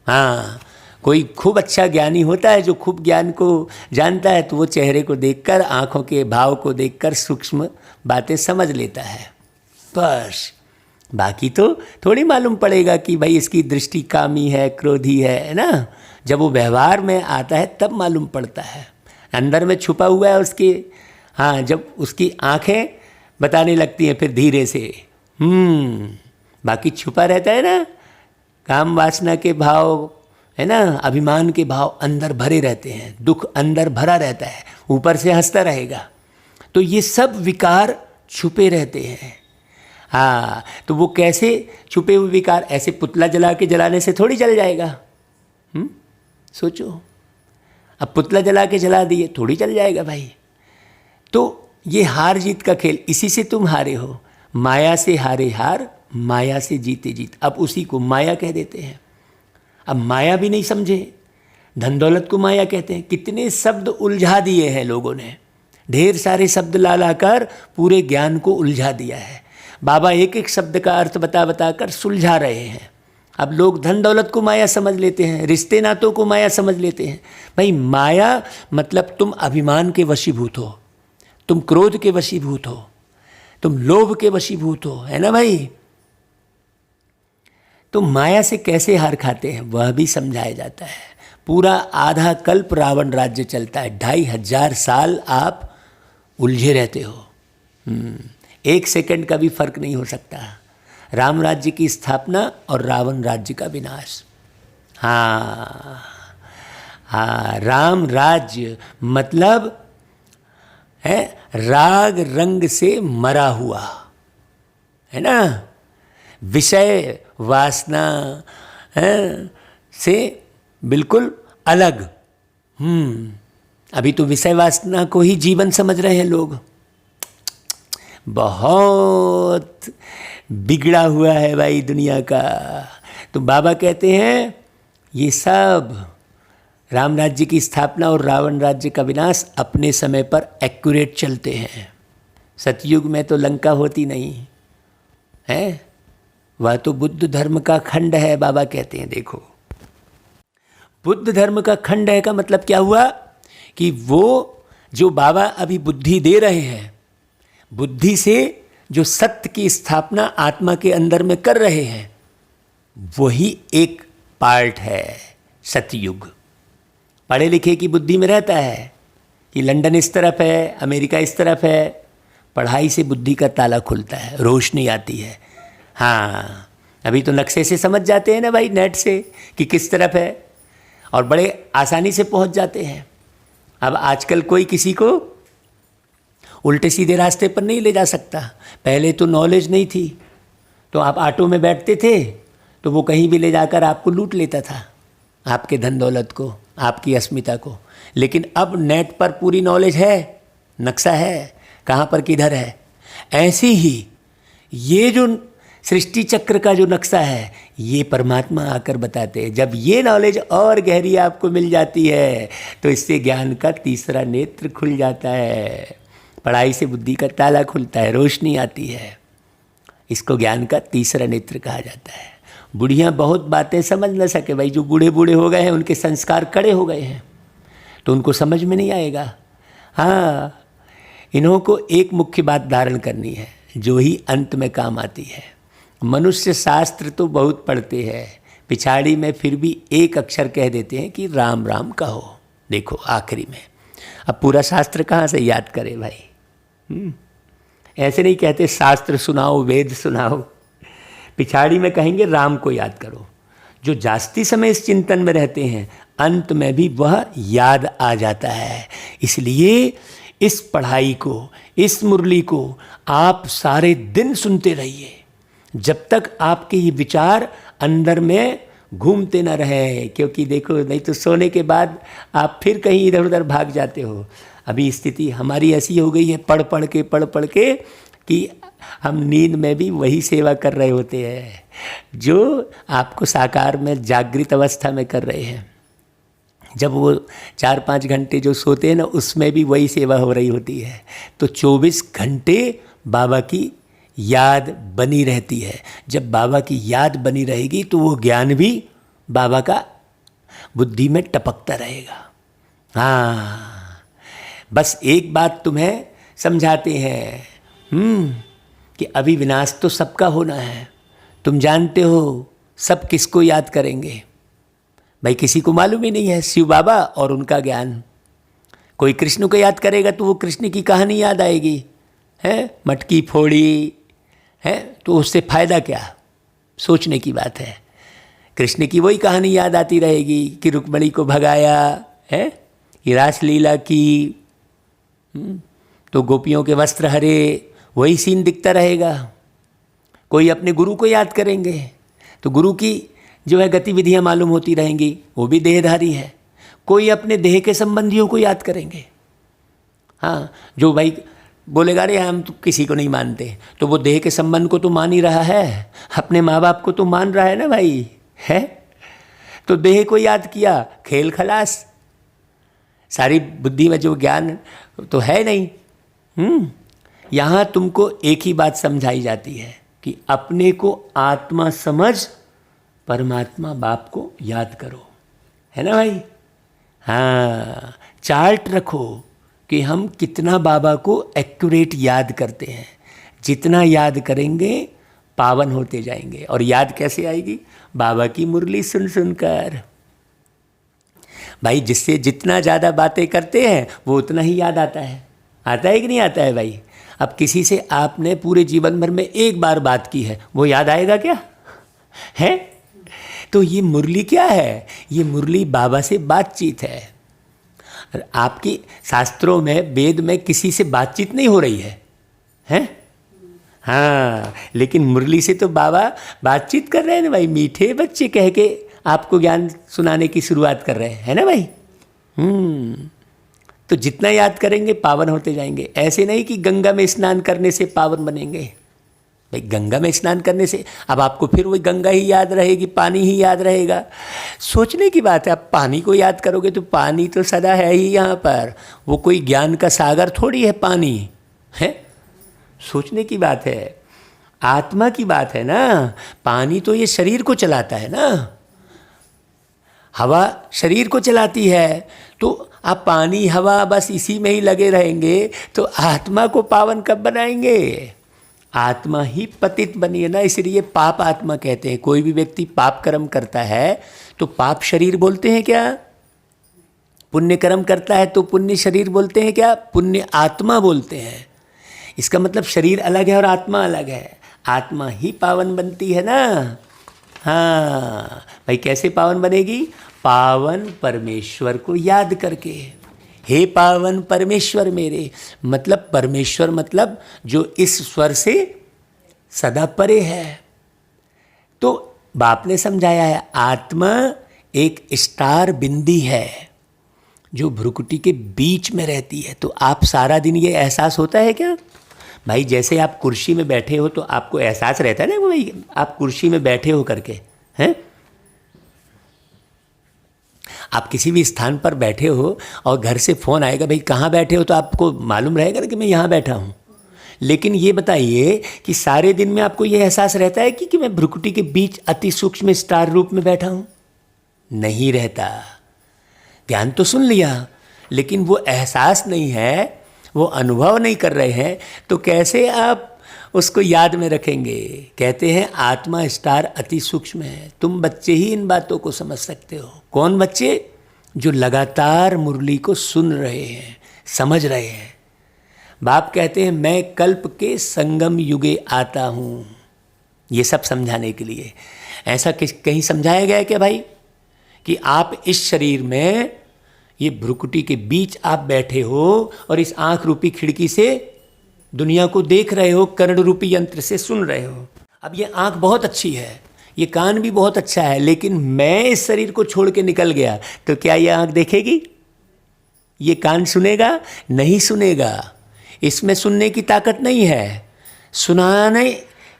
हाँ, कोई खूब अच्छा ज्ञानी होता है जो खूब ज्ञान को जानता है, तो वो चेहरे को देखकर, आँखों के भाव को देखकर सूक्ष्म बातें समझ लेता है बस। बाकी तो थोड़ी मालूम पड़ेगा कि भाई इसकी दृष्टि कामी है, क्रोधी है ना। जब वो व्यवहार में आता है तब मालूम पड़ता है, अंदर में छुपा हुआ है उसके। हाँ, जब उसकी आँखें बताने लगती हैं फिर धीरे से बाकी छुपा रहता है ना। काम वासना के भाव है ना, अभिमान के भाव अंदर भरे रहते हैं, दुख अंदर भरा रहता है, ऊपर से हंसता रहेगा। तो ये सब विकार छुपे रहते हैं। हाँ, तो वो कैसे छुपे हुए विकार? ऐसे पुतला जला के जलाने से थोड़ी जल जाएगा। सोचो, अब पुतला जला के जला दिए थोड़ी जल जाएगा भाई। तो ये हार जीत का खेल, इसी से तुम हारे हो। माया से हारे हार, माया से जीते जीत। अब उसी को माया कह देते हैं। अब माया भी नहीं समझे, धन दौलत को माया कहते हैं। कितने शब्द उलझा दिए हैं लोगों ने, ढेर सारे शब्द ला ला कर पूरे ज्ञान को उलझा दिया है। बाबा एक एक शब्द का अर्थ बता बता कर सुलझा रहे हैं। अब लोग धन दौलत को माया समझ लेते हैं, रिश्ते नातों को माया समझ लेते हैं। भाई माया मतलब तुम अभिमान के वशीभूत हो, तुम क्रोध के वशीभूत हो, तुम लोभ के वशीभूत हो, है ना भाई। तो माया से कैसे हार खाते हैं वह भी समझाया जाता है। पूरा आधा कल्प रावण राज्य चलता है, 2500 साल आप उलझे रहते हो। एक सेकंड का भी फर्क नहीं हो सकता। राम राज्य की स्थापना और रावण राज्य का विनाश। हाँ, राम राज्य मतलब है राग रंग से मरा हुआ, है ना, विषय वासना से बिल्कुल अलग। अभी तो विषय वासना को ही जीवन समझ रहे हैं लोग। बहुत बिगड़ा हुआ है भाई दुनिया का। तो बाबा कहते हैं ये सब राम राज्य की स्थापना और रावण राज्य का विनाश अपने समय पर एक्यूरेट चलते हैं। सतयुग में तो लंका होती नहीं है, वह तो बुद्ध धर्म का खंड है। बाबा कहते हैं देखो, बुद्ध धर्म का खंड है का मतलब क्या हुआ कि वो जो बाबा अभी बुद्धि दे रहे हैं, बुद्धि से जो सत्य की स्थापना आत्मा के अंदर में कर रहे हैं, वही एक पार्ट है सतयुग। पढ़े लिखे की बुद्धि में रहता है कि लंदन इस तरफ है, अमेरिका इस तरफ है। पढ़ाई से बुद्धि का ताला खुलता है, रोशनी आती है। हाँ, अभी तो नक्शे से समझ जाते हैं ना भाई, नेट से कि किस तरफ है, और बड़े आसानी से पहुंच जाते हैं। अब आजकल कोई किसी को उल्टे सीधे रास्ते पर नहीं ले जा सकता। पहले तो नॉलेज नहीं थी, तो आप ऑटो में बैठते थे तो वो कहीं भी ले जाकर आपको लूट लेता था, आपके धन दौलत को, आपकी अस्मिता को। लेकिन अब नेट पर पूरी नॉलेज है, नक्शा है, कहाँ पर किधर है। ऐसे ही ये जो सृष्टि चक्र का जो नक्शा है, ये परमात्मा आकर बताते हैं। जब ये नॉलेज और गहरी आपको मिल जाती है तो इससे ज्ञान का तीसरा नेत्र खुल जाता है। पढ़ाई से बुद्धि का ताला खुलता है, रोशनी आती है। इसको ज्ञान का तीसरा नेत्र कहा जाता है। बुढ़ियाँ बहुत बातें समझ न सके भाई, जो बूढ़े बूढ़े हो गए हैं, उनके संस्कार कड़े हो गए हैं, तो उनको समझ में नहीं आएगा। हाँ, इन्हों को एक मुख्य बात धारण करनी है, जो ही अंत में काम आती है। मनुष्य शास्त्र तो बहुत पढ़ते हैं, पिछाड़ी में फिर भी एक अक्षर कह देते हैं कि राम राम कहो। देखो आखिरी में, अब पूरा शास्त्र कहाँ से याद करे भाई? ऐसे नहीं कहते शास्त्र सुनाओ, वेद सुनाओ, पिछाड़ी में कहेंगे राम को याद करो। जो जास्ती समय इस चिंतन में रहते हैं, अंत में भी वह याद आ जाता है। इसलिए इस पढ़ाई को, इस मुरली को आप सारे दिन सुनते रहिए, जब तक आपके ये विचार अंदर में घूमते ना रहे। क्योंकि देखो, नहीं तो सोने के बाद आप फिर कहीं इधर उधर भाग जाते हो। अभी स्थिति हमारी ऐसी हो गई है, पढ़ पढ़ के कि हम नींद में भी वही सेवा कर रहे होते हैं जो आपको साकार में जागृत अवस्था में कर रहे हैं। जब वो 4-5 घंटे जो सोते हैं ना, उसमें भी वही सेवा हो रही होती है। तो 24 घंटे बाबा की याद बनी रहती है। जब बाबा की याद बनी रहेगी तो वो ज्ञान भी बाबा का बुद्धि में टपकता रहेगा। हाँ, बस एक बात तुम्हें समझाते हैं कि अभी विनाश तो सबका होना है। तुम जानते हो सब किसको याद करेंगे भाई? किसी को मालूम ही नहीं है। शिव बाबा और उनका ज्ञान। कोई कृष्ण को याद करेगा तो वो कृष्ण की कहानी याद आएगी, है मटकी फोड़ी, है तो उससे फायदा क्या? सोचने की बात है। कृष्ण की वही कहानी याद आती रहेगी कि रुक्मणी को भगाया है, कि रासलीला की, तो गोपियों के वस्त्र हरे, वही सीन दिखता रहेगा। कोई अपने गुरु को याद करेंगे तो गुरु की जो है गतिविधियां मालूम होती रहेंगी, वो भी देहधारी है। कोई अपने देह के संबंधियों को याद करेंगे। हाँ, जो भाई बोलेगा अरे हम तो किसी को नहीं मानते, तो वो देह के संबंध को तो मान ही रहा है, अपने माँ बाप को तो मान रहा है ना भाई, है। तो देह को याद किया, खेल खलास, सारी बुद्धि में जो ज्ञान तो है नहीं। यहाँ तुमको एक ही बात समझाई जाती है कि अपने को आत्मा समझ, परमात्मा बाप को याद करो, है ना भाई। हाँ, चार्ट रखो कि हम कितना बाबा को एक्यूरेट याद करते हैं। जितना याद करेंगे पावन होते जाएंगे। और याद कैसे आएगी? बाबा की मुरली सुन सुनकर। भाई जिससे जितना ज़्यादा बातें करते हैं वो उतना ही याद आता है। आता है कि नहीं आता है भाई? अब किसी से आपने पूरे जीवन भर में एक बार बात की है, वो याद आएगा क्या? है? तो ये मुरली क्या है? ये मुरली बाबा से बातचीत है। आपकी शास्त्रों में, वेद में किसी से बातचीत नहीं हो रही है, हैं? हाँ, लेकिन मुरली से तो बाबा बातचीत कर रहे हैं ना भाई। मीठे बच्चे कह के आपको ज्ञान सुनाने की शुरुआत कर रहे हैं, है ना भाई। तो जितना याद करेंगे पावन होते जाएंगे। ऐसे नहीं कि गंगा में स्नान करने से पावन बनेंगे भाई। गंगा में स्नान करने से अब आपको फिर वही गंगा ही याद रहेगी, पानी ही याद रहेगा। सोचने की बात है। आप पानी को याद करोगे तो पानी तो सदा है ही यहाँ पर, वो कोई ज्ञान का सागर थोड़ी है पानी, है। सोचने की बात है, आत्मा की बात है ना। पानी तो ये शरीर को चलाता है ना, हवा शरीर को चलाती है। तो आप पानी हवा बस इसी में ही लगे रहेंगे तो आत्मा को पावन कब बनाएंगे? आत्मा ही पतित बनी है ना, इसलिए पाप आत्मा कहते हैं। कोई भी व्यक्ति पाप कर्म करता है तो पाप शरीर बोलते हैं क्या? पुण्य कर्म करता है तो पुण्य शरीर बोलते हैं क्या? पुण्य आत्मा बोलते हैं। इसका मतलब शरीर अलग है और आत्मा अलग है। आत्मा ही पावन बनती है ना। हाँ भाई, कैसे पावन बनेगी? पावन परमेश्वर को याद करके। हे पावन परमेश्वर मेरे, मतलब परमेश्वर मतलब जो इस स्वर से सदा परे है। तो बाप ने समझाया है, आत्मा एक स्टार बिंदी है जो भ्रुकुटी के बीच में रहती है। तो आप सारा दिन ये एहसास होता है क्या भाई? जैसे आप कुर्सी में बैठे हो तो आपको एहसास रहता है ना भाई, आप कुर्सी में बैठे हो करके, हैं? आप किसी भी स्थान पर बैठे हो और घर से फ़ोन आएगा, भाई कहाँ बैठे हो, तो आपको मालूम रहेगा ना कि मैं यहाँ बैठा हूँ। लेकिन ये बताइए कि सारे दिन में आपको ये एहसास रहता है कि मैं भ्रुकुटी के बीच अति सूक्ष्म स्टार रूप में बैठा हूँ? नहीं रहता। ज्ञान तो सुन लिया, लेकिन वो एहसास नहीं है, वो अनुभव नहीं कर रहे हैं, तो कैसे आप उसको याद में रखेंगे? कहते हैं आत्मा स्टार अति सूक्ष्म है। तुम बच्चे ही इन बातों को समझ सकते हो। कौन बच्चे? जो लगातार मुरली को सुन रहे हैं, समझ रहे हैं। बाप कहते हैं मैं कल्प के संगम युगे आता हूँ, ये सब समझाने के लिए। ऐसा कहीं समझाया गया है क्या भाई कि आप इस शरीर में, ये भ्रुकुटी के बीच आप बैठे हो और इस आँख रूपी खिड़की से दुनिया को देख रहे हो, कर्ण रूपी यंत्र से सुन रहे हो। अब ये आँख बहुत अच्छी है, ये कान भी बहुत अच्छा है, लेकिन मैं इस शरीर को छोड़ के निकल गया तो क्या ये आँख देखेगी? ये कान सुनेगा? नहीं सुनेगा। इसमें सुनने की ताकत नहीं है, सुनाने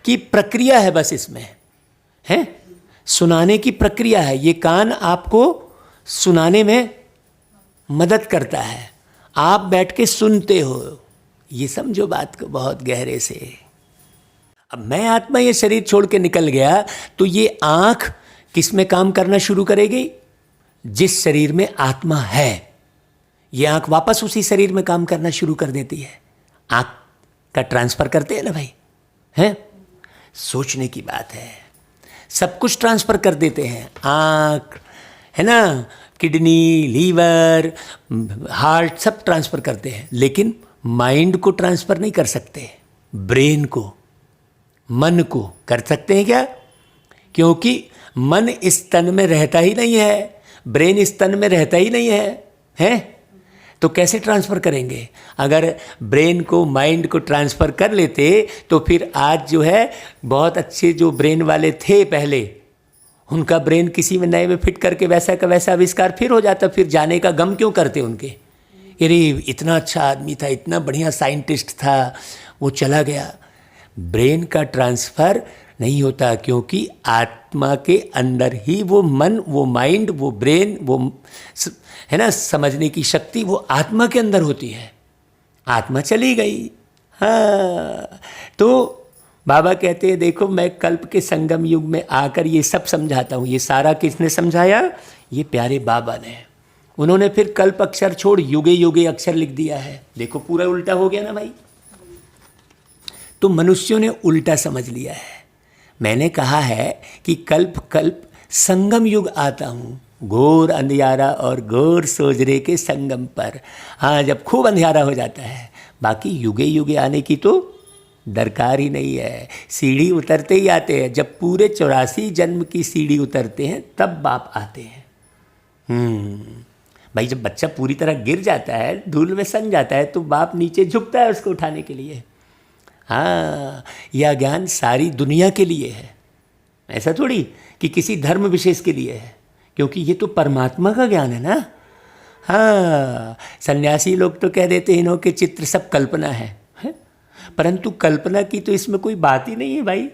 की प्रक्रिया है बस इसमें, है सुनाने की प्रक्रिया है। ये कान आपको सुनाने में मदद करता है, आप बैठ के सुनते हो। ये समझो बात को बहुत गहरे से। अब मैं आत्मा ये शरीर छोड़ के निकल गया तो ये आँख किस में काम करना शुरू करेगी? जिस शरीर में आत्मा है, ये आँख वापस उसी शरीर में काम करना शुरू कर देती है। आँख का ट्रांसफ़र करते हैं ना भाई, हैं? सोचने की बात है। सब कुछ ट्रांसफ़र कर देते हैं, आँख है ना, किडनी, लीवर, हार्ट, सब ट्रांसफ़र करते हैं, लेकिन माइंड को ट्रांसफ़र नहीं कर सकते। ब्रेन को, मन को कर सकते हैं क्या? क्योंकि मन इस तन में रहता ही नहीं है, ब्रेन इस तन में रहता ही नहीं है, हैं? तो कैसे ट्रांसफ़र करेंगे? अगर ब्रेन को, माइंड को ट्रांसफ़र कर लेते तो फिर आज जो है बहुत अच्छे जो ब्रेन वाले थे पहले, उनका ब्रेन किसी में नए में फिट करके वैसा का वैसा आविष्कार फिर हो जाता। फिर जाने का गम क्यों करते उनके? अरे इतना अच्छा आदमी था, इतना बढ़िया साइंटिस्ट था, वो चला गया। ब्रेन का ट्रांसफ़र नहीं होता क्योंकि आत्मा के अंदर ही वो मन, वो माइंड, वो ब्रेन, वो है ना, समझने की शक्ति वो आत्मा के अंदर होती है। आत्मा चली गई। हाँ, तो बाबा कहते हैं देखो मैं कल्प के संगम युग में आकर ये सब समझाता हूँ। ये सारा किसने समझाया? ये प्यारे बाबा ने। उन्होंने फिर कल्प अक्षर छोड़ युगे युगे अक्षर लिख दिया है। देखो पूरा उल्टा हो गया ना भाई। तो मनुष्यों ने उल्टा समझ लिया है। मैंने कहा है कि कल्प कल्प संगम युग आता हूँ, घोर अंधियारा और घोर सोजरे के संगम पर। हाँ, जब खूब अंधियारा हो जाता है, बाकी युगे युगे आने की तो दरकार ही नहीं है। सीढ़ी उतरते ही आते हैं। जब पूरे 84 जन्म की सीढ़ी उतरते हैं तब बाप आते हैं। भाई जब बच्चा पूरी तरह गिर जाता है, धूल में सन जाता है, तो बाप नीचे झुकता है उसको उठाने के लिए। हाँ, यह ज्ञान सारी दुनिया के लिए है, ऐसा थोड़ी कि किसी धर्म विशेष के लिए है, क्योंकि ये तो परमात्मा का ज्ञान है ना। हाँ, सन्यासी लोग तो कह देते हैं इन्हों के चित्र सब कल्पना है, परंतु कल्पना की तो इसमें कोई बात ही नहीं है भाई।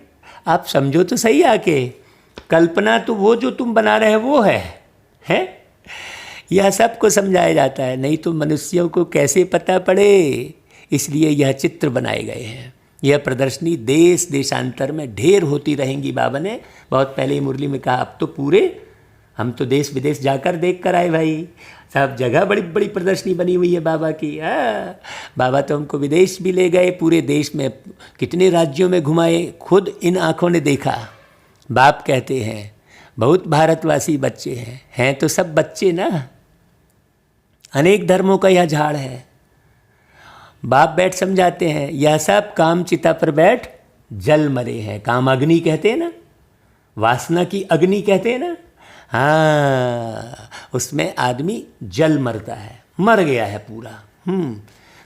आप समझो तो सही आके, कल्पना तो वो जो तुम बना रहे हो वो है? यह सबको समझाया जाता है, नहीं तो मनुष्यों को कैसे पता पड़े। इसलिए यह चित्र बनाए गए हैं। यह प्रदर्शनी देश देशांतर में ढेर होती रहेंगी। बाबा ने बहुत पहले ही मुरली में कहा, अब तो पूरे हम तो देश विदेश जाकर देख कर आए भाई। सब जगह बड़ी बड़ी प्रदर्शनी बनी हुई है बाबा की। बाबा तो हमको विदेश भी ले गए, पूरे देश में कितने राज्यों में घुमाए, खुद इन आँखों ने देखा। बाप कहते हैं बहुत भारतवासी बच्चे हैं तो सब बच्चे ना, अनेक धर्मों का यह झाड़ है। बाप बैठ समझाते हैं, यह सब काम चिता पर बैठ जल मरे हैं। काम अग्नि कहते हैं ना, वासना की अग्नि कहते हैं ना। हाँ, उसमें आदमी जल मरता है, मर गया है पूरा।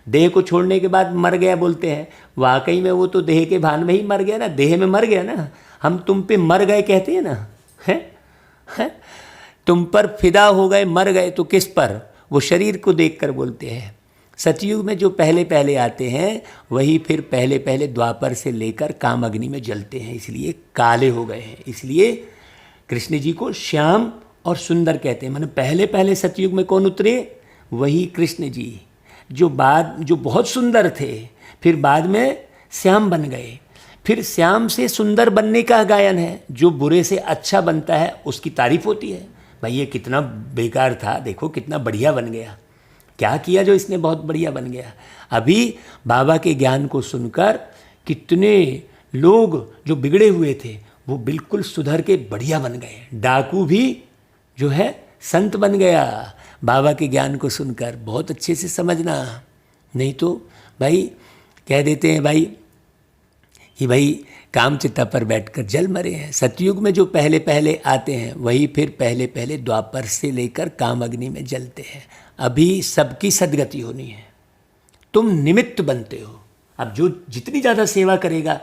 देह को छोड़ने के बाद मर गया बोलते हैं, वाकई में वो तो देह के भान में ही मर गया ना, देह में मर गया ना। हम तुम पे मर गए कहते हैं ना, है? तुम पर फिदा हो गए, मर गए, तो किस पर? वो शरीर को देखकर बोलते हैं। सतयुग में जो पहले पहले आते हैं वही फिर पहले पहले द्वापर से लेकर काम अग्नि में जलते हैं, इसलिए काले हो गए हैं। इसलिए कृष्ण जी को श्याम और सुंदर कहते हैं। माने पहले पहले सतयुग में कौन उतरे? वही कृष्ण जी, जो बहुत सुंदर थे, फिर बाद में श्याम बन गए। फिर श्याम से सुंदर बनने का गायन है। जो बुरे से अच्छा बनता है उसकी तारीफ होती है। भाई ये कितना बेकार था, देखो कितना बढ़िया बन गया, क्या किया जो इसने बहुत बढ़िया बन गया। अभी बाबा के ज्ञान को सुनकर कितने लोग जो बिगड़े हुए थे वो बिल्कुल सुधर के बढ़िया बन गए। डाकू भी जो है संत बन गया बाबा के ज्ञान को सुनकर। बहुत अच्छे से समझना, नहीं तो भाई कह देते हैं भाई कि भाई काम चिता पर बैठकर जल मरे हैं। सतयुग में जो पहले पहले आते हैं वही फिर पहले पहले द्वापर से लेकर काम अग्नि में जलते हैं। अभी सबकी सदगति होनी है, तुम निमित्त बनते हो। अब जो जितनी ज़्यादा सेवा करेगा,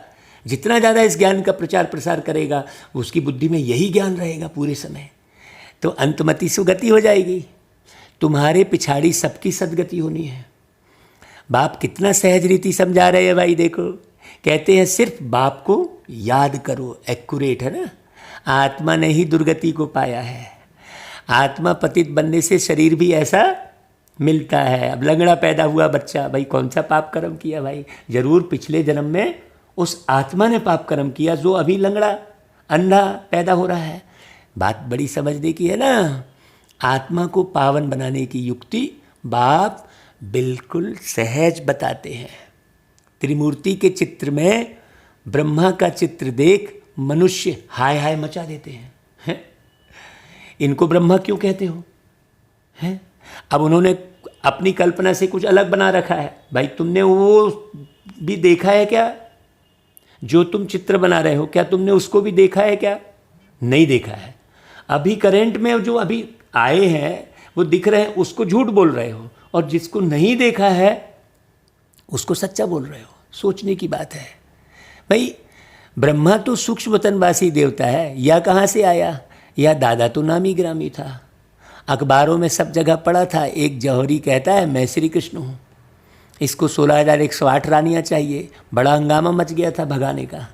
जितना ज़्यादा इस ज्ञान का प्रचार प्रसार करेगा, उसकी बुद्धि में यही ज्ञान रहेगा पूरे समय, तो अंतमति सुगति हो जाएगी। तुम्हारे पिछाड़ी सबकी सदगति होनी है। बाप कितना सहज रीति समझा रहे हैं भाई। देखो कहते हैं सिर्फ बाप को याद करो, एक्यूरेट है ना। आत्मा ने ही दुर्गति को पाया है। आत्मा पतित बनने से शरीर भी ऐसा मिलता है। अब लंगड़ा पैदा हुआ बच्चा, भाई कौन सा पाप कर्म किया भाई? जरूर पिछले जन्म में उस आत्मा ने पाप कर्म किया जो अभी लंगड़ा अंधा पैदा हो रहा है। बात बड़ी समझने की है ना। आत्मा को पावन बनाने की युक्ति बाप बिल्कुल सहज बताते हैं। त्रिमूर्ति के चित्र में ब्रह्मा का चित्र देख मनुष्य हाय हाय मचा देते हैं। इनको ब्रह्मा क्यों कहते हो? हैं? अब उन्होंने अपनी कल्पना से कुछ अलग बना रखा है। भाई तुमने वो भी देखा है क्या? जो तुम चित्र बना रहे हो क्या तुमने उसको भी देखा है क्या? नहीं देखा है। अभी करंट में जो अभी आए हैं वो दिख रहे हैं, उसको झूठ बोल रहे हो, और जिसको नहीं देखा है उसको सच्चा बोल रहे हो। सोचने की बात है भाई। ब्रह्मा तो सूक्ष्म वतनवासी देवता है, या कहाँ से आया? या दादा तो नामी ग्रामी था। अखबारों में सब जगह पड़ा था। एक जौहरी कहता है मैं श्री कृष्ण हूँ, इसको 16,108 रानियाँ चाहिए। बड़ा हंगामा मच गया था भगाने का।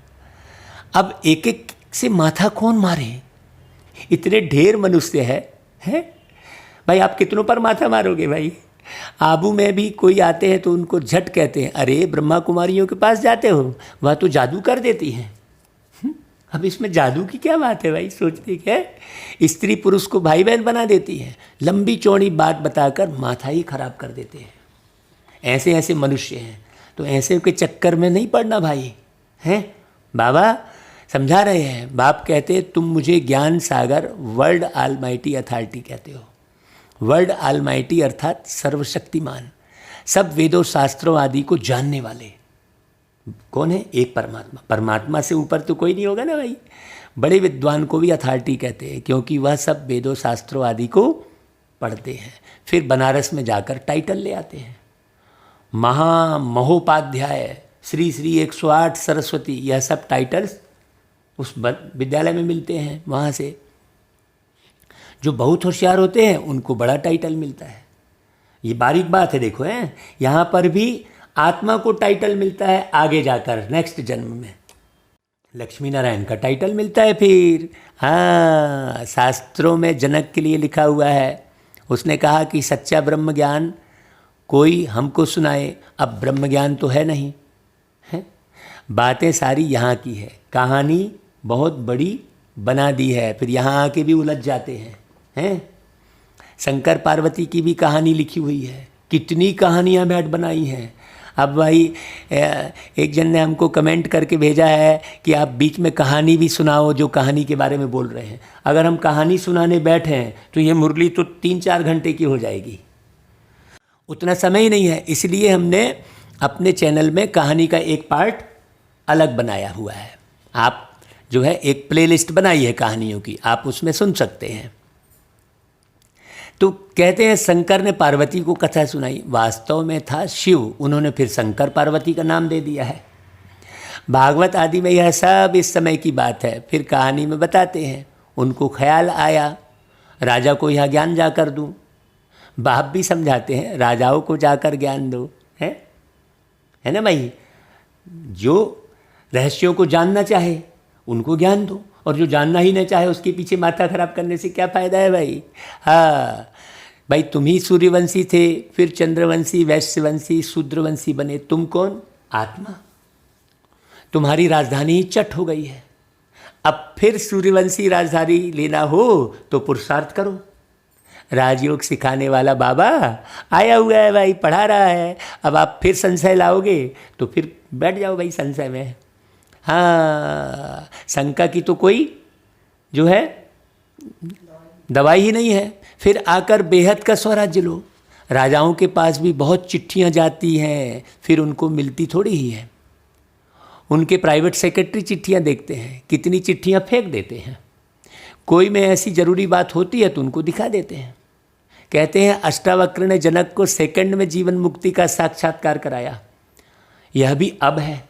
अब एक एक से माथा कौन मारे? इतने ढेर मनुष्य हैं भाई, आप कितनों पर माथा मारोगे भाई? आबू में भी कोई आते हैं तो उनको झट कहते हैं अरे ब्रह्मा कुमारियों के पास जाते हो, वह तो जादू कर देती हैं। अब इसमें जादू की क्या बात है भाई? सोचते क्या? स्त्री पुरुष को भाई बहन बना देती है, लंबी चौड़ी बात बताकर माथा ही खराब कर देते हैं। ऐसे ऐसे मनुष्य हैं, तो ऐसे के चक्कर में नहीं पड़ना भाई। हैं बाबा समझा रहे हैं। बाप कहते हैं तुम मुझे ज्ञान सागर वर्ल्ड ऑलमाइटी अथॉरिटी कहते हो। वर्ल्ड ऑलमाइटी अर्थात सर्वशक्तिमान, सब वेदों शास्त्रों आदि को जानने वाले कौन है? एक परमात्मा। परमात्मा से ऊपर तो कोई नहीं होगा ना भाई। बड़े विद्वान को भी अथॉरिटी कहते हैं क्योंकि वह सब वेदों शास्त्रों आदि को पढ़ते हैं। फिर बनारस में जाकर टाइटल ले आते हैं। महोपाध्याय, श्री श्री 108 सरस्वती, यह सब टाइटल्स उस विद्यालय में मिलते हैं। वहाँ से जो बहुत होशियार होते हैं उनको बड़ा टाइटल मिलता है। ये बारीक बात है, देखो हैं। यहाँ पर भी आत्मा को टाइटल मिलता है आगे जाकर नेक्स्ट जन्म में। लक्ष्मी नारायण का टाइटल मिलता है फिर। हाँ, शास्त्रों में जनक के लिए लिखा हुआ है। उसने कहा कि सच्चा ब्रह्म ज्ञान कोई हमको सुनाए। अब ब्रह्म ज्ञान तो है नहीं है, बातें सारी यहाँ की है। कहानी बहुत बड़ी बना दी है, फिर यहाँ आके भी उलझ जाते हैं। शंकर पार्वती की भी कहानी लिखी हुई है। कितनी कहानियाँ बैठ बनाई हैं। अब भाई एक जन ने हमको कमेंट करके भेजा है कि आप बीच में कहानी भी सुनाओ जो कहानी के बारे में बोल रहे हैं। अगर हम कहानी सुनाने बैठे हैं तो ये मुरली तो 3-4 घंटे की हो जाएगी, उतना समय ही नहीं है। इसलिए हमने अपने चैनल में कहानी का एक पार्ट अलग बनाया हुआ है। आप जो है एक प्लेलिस्ट बनाई है कहानियों की, आप उसमें सुन सकते हैं। तो कहते हैं शंकर ने पार्वती को कथा सुनाई, वास्तव में था शिव, उन्होंने फिर शंकर पार्वती का नाम दे दिया है। भागवत आदि में यह सब इस समय की बात है। फिर कहानी में बताते हैं उनको ख्याल आया राजा को यह ज्ञान जाकर दूं। बाप भी समझाते हैं राजाओं को जाकर ज्ञान दो, है ना भाई। जो रहस्यों को जानना चाहे उनको ज्ञान दो, और जो जानना ही नहीं चाहे उसके पीछे माथा खराब करने से क्या फ़ायदा है भाई। हाँ भाई, तुम ही सूर्यवंशी थे, फिर चंद्रवंशी, वैश्यवंशी, शूद्रवंशी बने। तुम कौन? आत्मा। तुम्हारी राजधानी ही चट हो गई है। अब फिर सूर्यवंशी राजधानी लेना हो तो पुरुषार्थ करो। राजयोग सिखाने वाला बाबा आया हुआ है भाई, पढ़ा रहा है। अब आप फिर संशय लाओगे तो फिर बैठ जाओ भाई संशय में। हाँ, शंका की तो कोई जो है दवाई ही नहीं है। फिर आकर बेहद का स्वराज्य लो। राजाओं के पास भी बहुत चिट्ठियाँ जाती हैं, फिर उनको मिलती थोड़ी ही है। उनके प्राइवेट सेक्रेटरी चिट्ठियाँ देखते हैं, कितनी चिट्ठियाँ फेंक देते हैं। कोई में ऐसी ज़रूरी बात होती है तो उनको दिखा देते हैं। कहते हैं अष्टावक्र ने जनक को सेकंड में जीवन मुक्ति का साक्षात्कार कराया। यह भी अब है।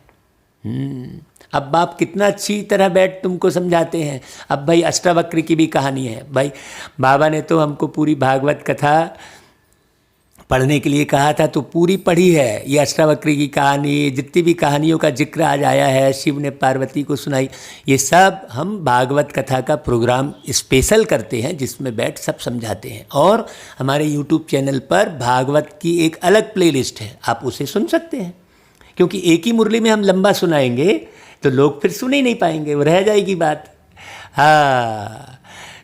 अब बाप कितना अच्छी तरह बैठ तुमको समझाते हैं। अब भाई अष्टावक्र की भी कहानी है भाई। बाबा ने तो हमको पूरी भागवत कथा पढ़ने के लिए कहा था, तो पूरी पढ़ी है। ये अष्टावक्र की कहानी, जितनी भी कहानियों का जिक्र आज आया है, शिव ने पार्वती को सुनाई, ये सब हम भागवत कथा का प्रोग्राम स्पेशल करते हैं जिसमें बैठ सब समझाते हैं। और हमारे यूट्यूब चैनल पर भागवत की एक अलग प्लेलिस्ट है, आप उसे सुन सकते हैं। क्योंकि एक ही मुरली में हम लंबा सुनाएंगे तो लोग फिर सुन ही नहीं पाएंगे, वो रह जाएगी बात। हाँ,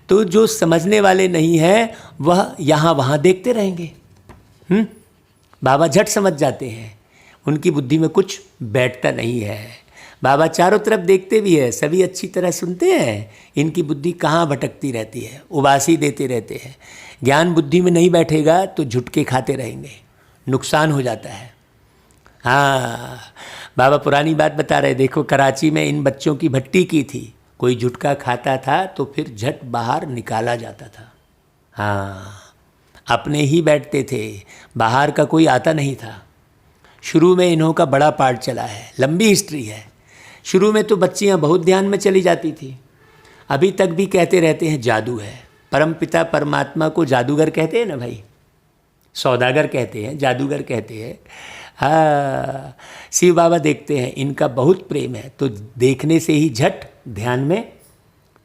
तो जो समझने वाले नहीं हैं वह यहाँ वहाँ देखते रहेंगे। बाबा झट समझ जाते हैं, उनकी बुद्धि में कुछ बैठता नहीं है। बाबा चारों तरफ देखते भी है, सभी अच्छी तरह सुनते हैं, इनकी बुद्धि कहाँ भटकती रहती है, उबासी देते रहते हैं। ज्ञान बुद्धि में नहीं बैठेगा तो झुटके खाते रहेंगे, नुकसान हो जाता है। हाँ, बाबा पुरानी बात बता रहे, देखो कराची में इन बच्चों की भट्टी की थी, कोई झुटका खाता था तो फिर झट बाहर निकाला जाता था। हाँ, अपने ही बैठते थे, बाहर का कोई आता नहीं था। शुरू में इन्हों का बड़ा पार्ट चला है, लंबी हिस्ट्री है। शुरू में तो बच्चियां बहुत ध्यान में चली जाती थी, अभी तक भी कहते रहते हैं जादू है। परमपिता परमात्मा को जादूगर कहते हैं ना भाई, सौदागर कहते हैं, जादूगर कहते हैं। हाँ, शिव बाबा देखते हैं इनका बहुत प्रेम है तो देखने से ही झट ध्यान में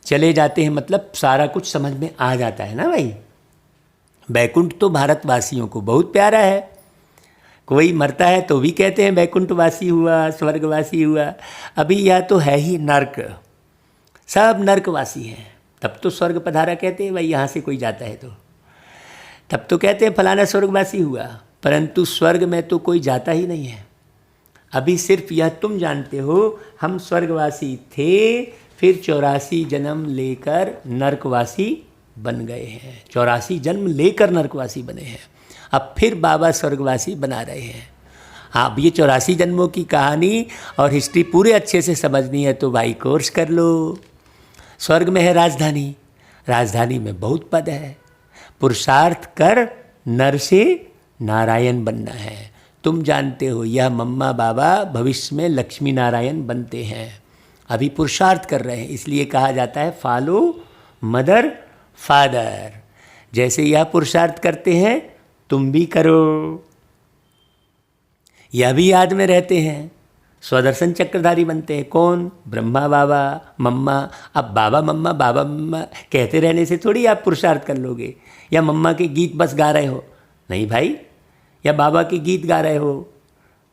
चले जाते हैं, मतलब सारा कुछ समझ में आ जाता है ना भाई। बैकुंठ तो भारतवासियों को बहुत प्यारा है, कोई मरता है तो भी कहते हैं बैकुंठवासी हुआ, स्वर्गवासी हुआ। अभी यह तो है ही नर्क, सब नर्कवासी हैं। तब तो स्वर्ग पधारा कहते हैं भाई, यहाँ से कोई जाता है तो तब तो कहते हैं फलाना स्वर्गवासी हुआ, परंतु स्वर्ग में तो कोई जाता ही नहीं है। अभी सिर्फ यह तुम जानते हो हम स्वर्गवासी थे, फिर 84 जन्म लेकर नर्कवासी बन गए हैं। 84 जन्म लेकर नरकवासी बने हैं, अब फिर बाबा स्वर्गवासी बना रहे हैं। हाँ, अब ये 84 जन्मों की कहानी और हिस्ट्री पूरे अच्छे से समझनी है तो भाई कोर्स कर लो। स्वर्ग में है राजधानी, राजधानी में बहुत पद है। पुरुषार्थ कर नर से नारायण बनना है। तुम जानते हो यह मम्मा बाबा भविष्य में लक्ष्मी नारायण बनते हैं, अभी पुरुषार्थ कर रहे हैं, इसलिए कहा जाता है फॉलो मदर फादर। जैसे यह पुरुषार्थ करते हैं तुम भी करो। यह भी याद में रहते हैं, स्वदर्शन चक्रधारी बनते हैं। कौन? ब्रह्मा बाबा, मम्मा। अब बाबा मम्मा कहते रहने से थोड़ी आप पुरुषार्थ कर लोगे, या मम्मा के गीत बस गा रहे हो, नहीं भाई, या बाबा के गीत गा रहे हो,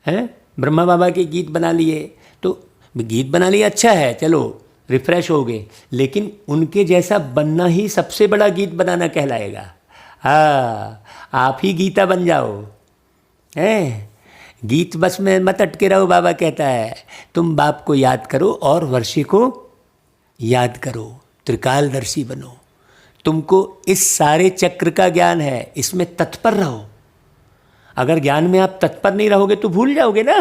हैं? ब्रह्मा बाबा के गीत बना लिए तो गीत बना लिए, अच्छा है, चलो रिफ्रेश हो गए, लेकिन उनके जैसा बनना ही सबसे बड़ा गीत बनाना कहलाएगा। हाँ, आप ही गीता बन जाओ, हैं? गीत बस में मत अटके रहो। बाबा कहता है तुम बाप को याद करो और वर्षे को याद करो, त्रिकालदर्शी बनो। तुमको इस सारे चक्र का ज्ञान है, इसमें तत्पर रहो। अगर ज्ञान में आप तत्पर नहीं रहोगे तो भूल जाओगे ना।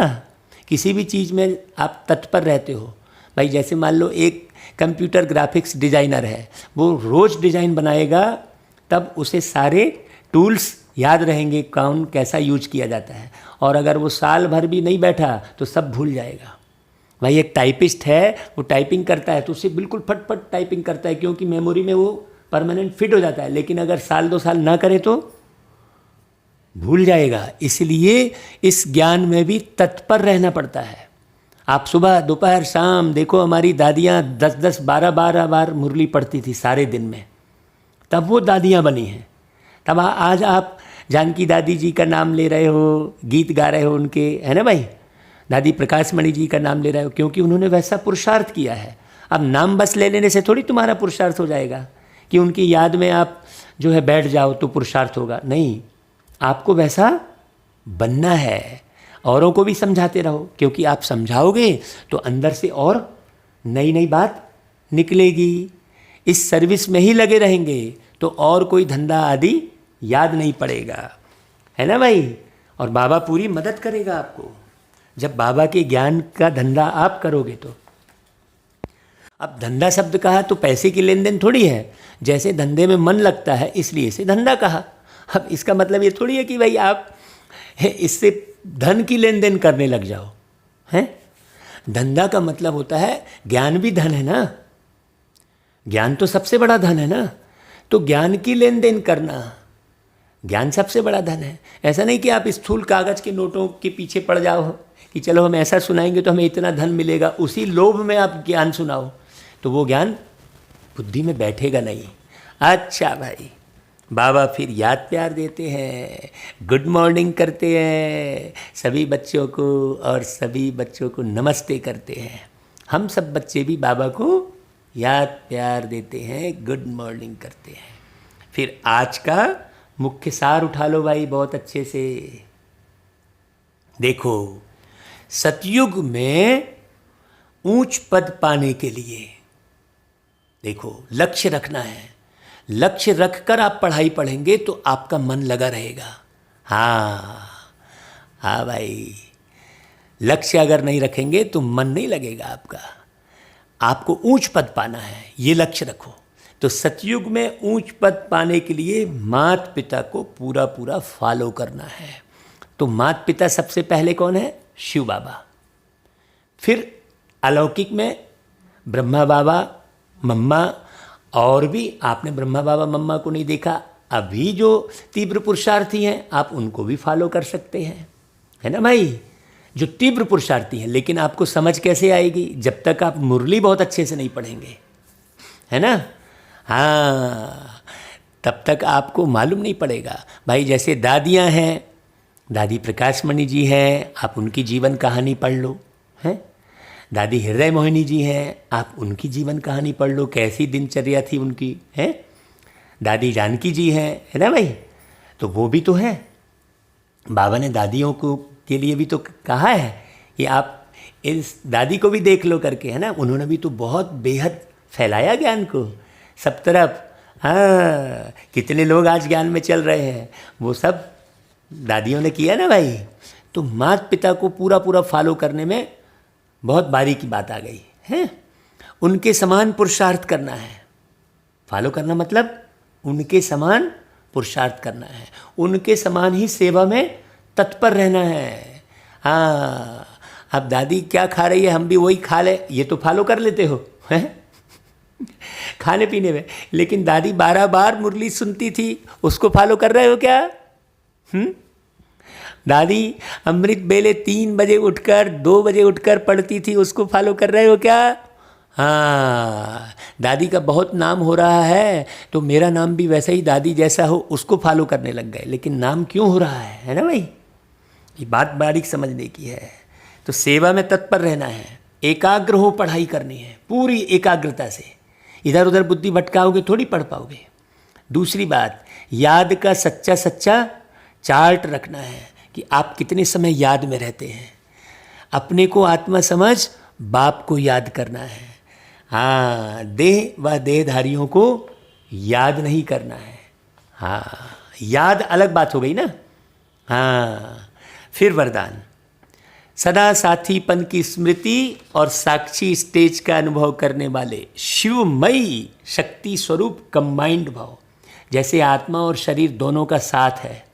किसी भी चीज़ में आप तत्पर रहते हो भाई। जैसे मान लो एक कंप्यूटर ग्राफिक्स डिज़ाइनर है, वो रोज़ डिज़ाइन बनाएगा, तब उसे सारे टूल्स याद रहेंगे, कौन कैसा यूज किया जाता है। और अगर वो साल भर भी नहीं बैठा तो सब भूल जाएगा। भाई एक टाइपिस्ट है, वो टाइपिंग करता है तो उससे बिल्कुल फट टाइपिंग करता है, क्योंकि मेमोरी में वो परमानेंट फिट हो जाता है। लेकिन अगर साल 2 साल ना करे तो भूल जाएगा। इसलिए इस ज्ञान में भी तत्पर रहना पड़ता है। आप सुबह दोपहर शाम देखो, हमारी दादियाँ 10-10 12-12 बार मुरली पढ़ती थी सारे दिन में, तब वो दादियाँ बनी हैं। तब आज आप जानकी दादी जी का नाम ले रहे हो, गीत गा रहे हो उनके, है ना भाई, दादी प्रकाश मणि जी का नाम ले रहे हो, क्योंकि उन्होंने वैसा पुरुषार्थ किया है। अब नाम बस ले लेने से थोड़ी तुम्हारा पुरुषार्थ हो जाएगा कि उनकी याद में आप जो है बैठ जाओ तो पुरुषार्थ होगा, नहीं, आपको वैसा बनना है। औरों को भी समझाते रहो, क्योंकि आप समझाओगे तो अंदर से और नई नई बात निकलेगी। इस सर्विस में ही लगे रहेंगे तो और कोई धंधा आदि याद नहीं पड़ेगा, है ना भाई। और बाबा पूरी मदद करेगा आपको जब बाबा के ज्ञान का धंधा आप करोगे तो। अब धंधा शब्द कहा तो पैसे की लेन देन थोड़ी है, जैसे धंधे में मन लगता है इसलिए से धंधा कहा। अब इसका मतलब ये थोड़ी है कि भाई आप इससे धन की लेन देन करने लग जाओ, हैं। धंधा का मतलब होता है ज्ञान भी धन है ना, ज्ञान तो सबसे बड़ा धन है ना, तो ज्ञान की लेन देन करना, ज्ञान सबसे बड़ा धन है। ऐसा नहीं कि आप स्थूल कागज के नोटों के पीछे पड़ जाओ कि चलो हम ऐसा सुनाएंगे तो हमें इतना धन मिलेगा, उसी लोभ में आप ज्ञान सुनाओ तो वो ज्ञान बुद्धि में बैठेगा नहीं। अच्छा भाई, बाबा फिर याद प्यार देते हैं, गुड मॉर्निंग करते हैं सभी बच्चों को, और सभी बच्चों को नमस्ते करते हैं। हम सब बच्चे भी बाबा को याद प्यार देते हैं, गुड मॉर्निंग करते हैं। फिर आज का मुख्य सार उठा लो भाई बहुत अच्छे से। देखो, सतयुग में ऊंच पद पाने के लिए देखो लक्ष्य रखना है। लक्ष्य रखकर आप पढ़ाई पढ़ेंगे तो आपका मन लगा रहेगा। हाँ भाई, लक्ष्य अगर नहीं रखेंगे तो मन नहीं लगेगा आपका। आपको ऊंच पद पाना है, ये लक्ष्य रखो। तो सतयुग में ऊंच पद पाने के लिए माता पिता को पूरा पूरा फॉलो करना है। तो माता पिता सबसे पहले कौन है? शिव बाबा। फिर अलौकिक में ब्रह्मा बाबा, मम्मा, और भी आपने ब्रह्मा बाबा मम्मा को नहीं देखा, अभी जो तीव्र पुरुषार्थी हैं आप उनको भी फॉलो कर सकते हैं, है ना भाई, जो तीव्र पुरुषार्थी हैं। लेकिन आपको समझ कैसे आएगी? जब तक आप मुरली बहुत अच्छे से नहीं पढ़ेंगे, है ना। हाँ, तब तक आपको मालूम नहीं पड़ेगा भाई। जैसे दादियाँ हैं, दादी प्रकाश मणि जी हैं, आप उनकी जीवन कहानी पढ़ लो, हैं। दादी हृदय मोहिनी जी हैं, आप उनकी जीवन कहानी पढ़ लो, कैसी दिनचर्या थी उनकी, है। दादी जानकी जी हैं, है ना भाई, तो वो भी तो है। बाबा ने दादियों को के लिए भी तो कहा है कि आप इस दादी को भी देख लो करके, है ना। उन्होंने भी तो बहुत बेहद फैलाया ज्ञान को सब तरफ। हाँ, कितने लोग आज ज्ञान में चल रहे हैं, वो सब दादियों ने किया ना भाई। तो माता पिता को पूरा पूरा फॉलो करने में बहुत बारीकी बात आ गई है। उनके समान पुरुषार्थ करना है। फॉलो करना मतलब उनके समान पुरुषार्थ करना है, उनके समान ही सेवा में तत्पर रहना है। हाँ, अब दादी क्या खा रही है हम भी वही खा ले, ये तो फॉलो कर लेते हो, हैं खाने पीने में। लेकिन दादी 12 बार मुरली सुनती थी, उसको फॉलो कर रहे हो क्या? दादी अमृत बेले 3 बजे उठकर 2 बजे उठकर पढ़ती थी, उसको फॉलो कर रहे हो क्या? हाँ, दादी का बहुत नाम हो रहा है तो मेरा नाम भी वैसा ही दादी जैसा हो, उसको फॉलो करने लग गए। लेकिन नाम क्यों हो रहा है ना भाई, ये बात बारीक समझने की है। तो सेवा में तत्पर रहना है, एकाग्र हो, पढ़ाई करनी है पूरी एकाग्रता से। इधर उधर बुद्धि भटकाओगे थोड़ी पढ़ पाओगे। दूसरी बात, याद का सच्चा सच्चा चार्ट रखना है कि आप कितने समय याद में रहते हैं। अपने को आत्मा समझ, बाप को याद करना है। हाँ, देह व देहधारियों को याद नहीं करना है। हाँ, याद अलग बात हो गई ना। हाँ, फिर वरदान, सदा साथीपन की स्मृति और साक्षी स्टेज का अनुभव करने वाले शिवमयी शक्ति स्वरूप कंबाइंड भाव। जैसे आत्मा और शरीर दोनों का साथ है,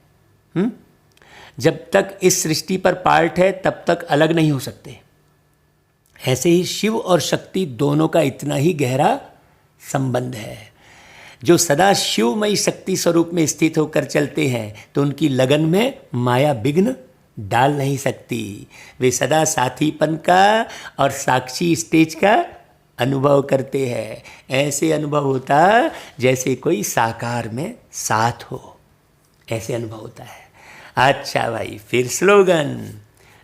जब तक इस सृष्टि पर पार्ट है तब तक अलग नहीं हो सकते। ऐसे ही शिव और शक्ति दोनों का इतना ही गहरा संबंध है। जो सदा शिवमयी शक्ति स्वरूप में स्थित होकर चलते हैं तो उनकी लगन में माया विघ्न डाल नहीं सकती। वे सदा साथीपन का और साक्षी स्टेज का अनुभव करते हैं। ऐसे अनुभव होता जैसे कोई साकार में साथ हो, ऐसे अनुभव होता है। अच्छा भाई, फिर स्लोगन,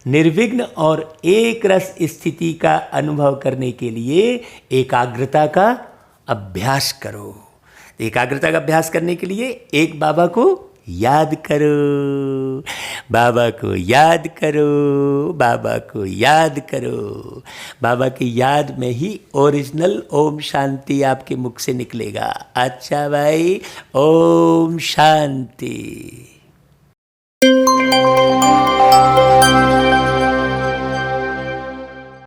निर्विघ्न और एक रस स्थिति का अनुभव करने के लिए एकाग्रता का अभ्यास करो। एकाग्रता का अभ्यास करने के लिए एक बाबा को याद करो, बाबा को याद करो, बाबा को याद करो। बाबा की याद में ही ओरिजिनल ओम शांति आपके मुख से निकलेगा। अच्छा भाई, ओम शांति।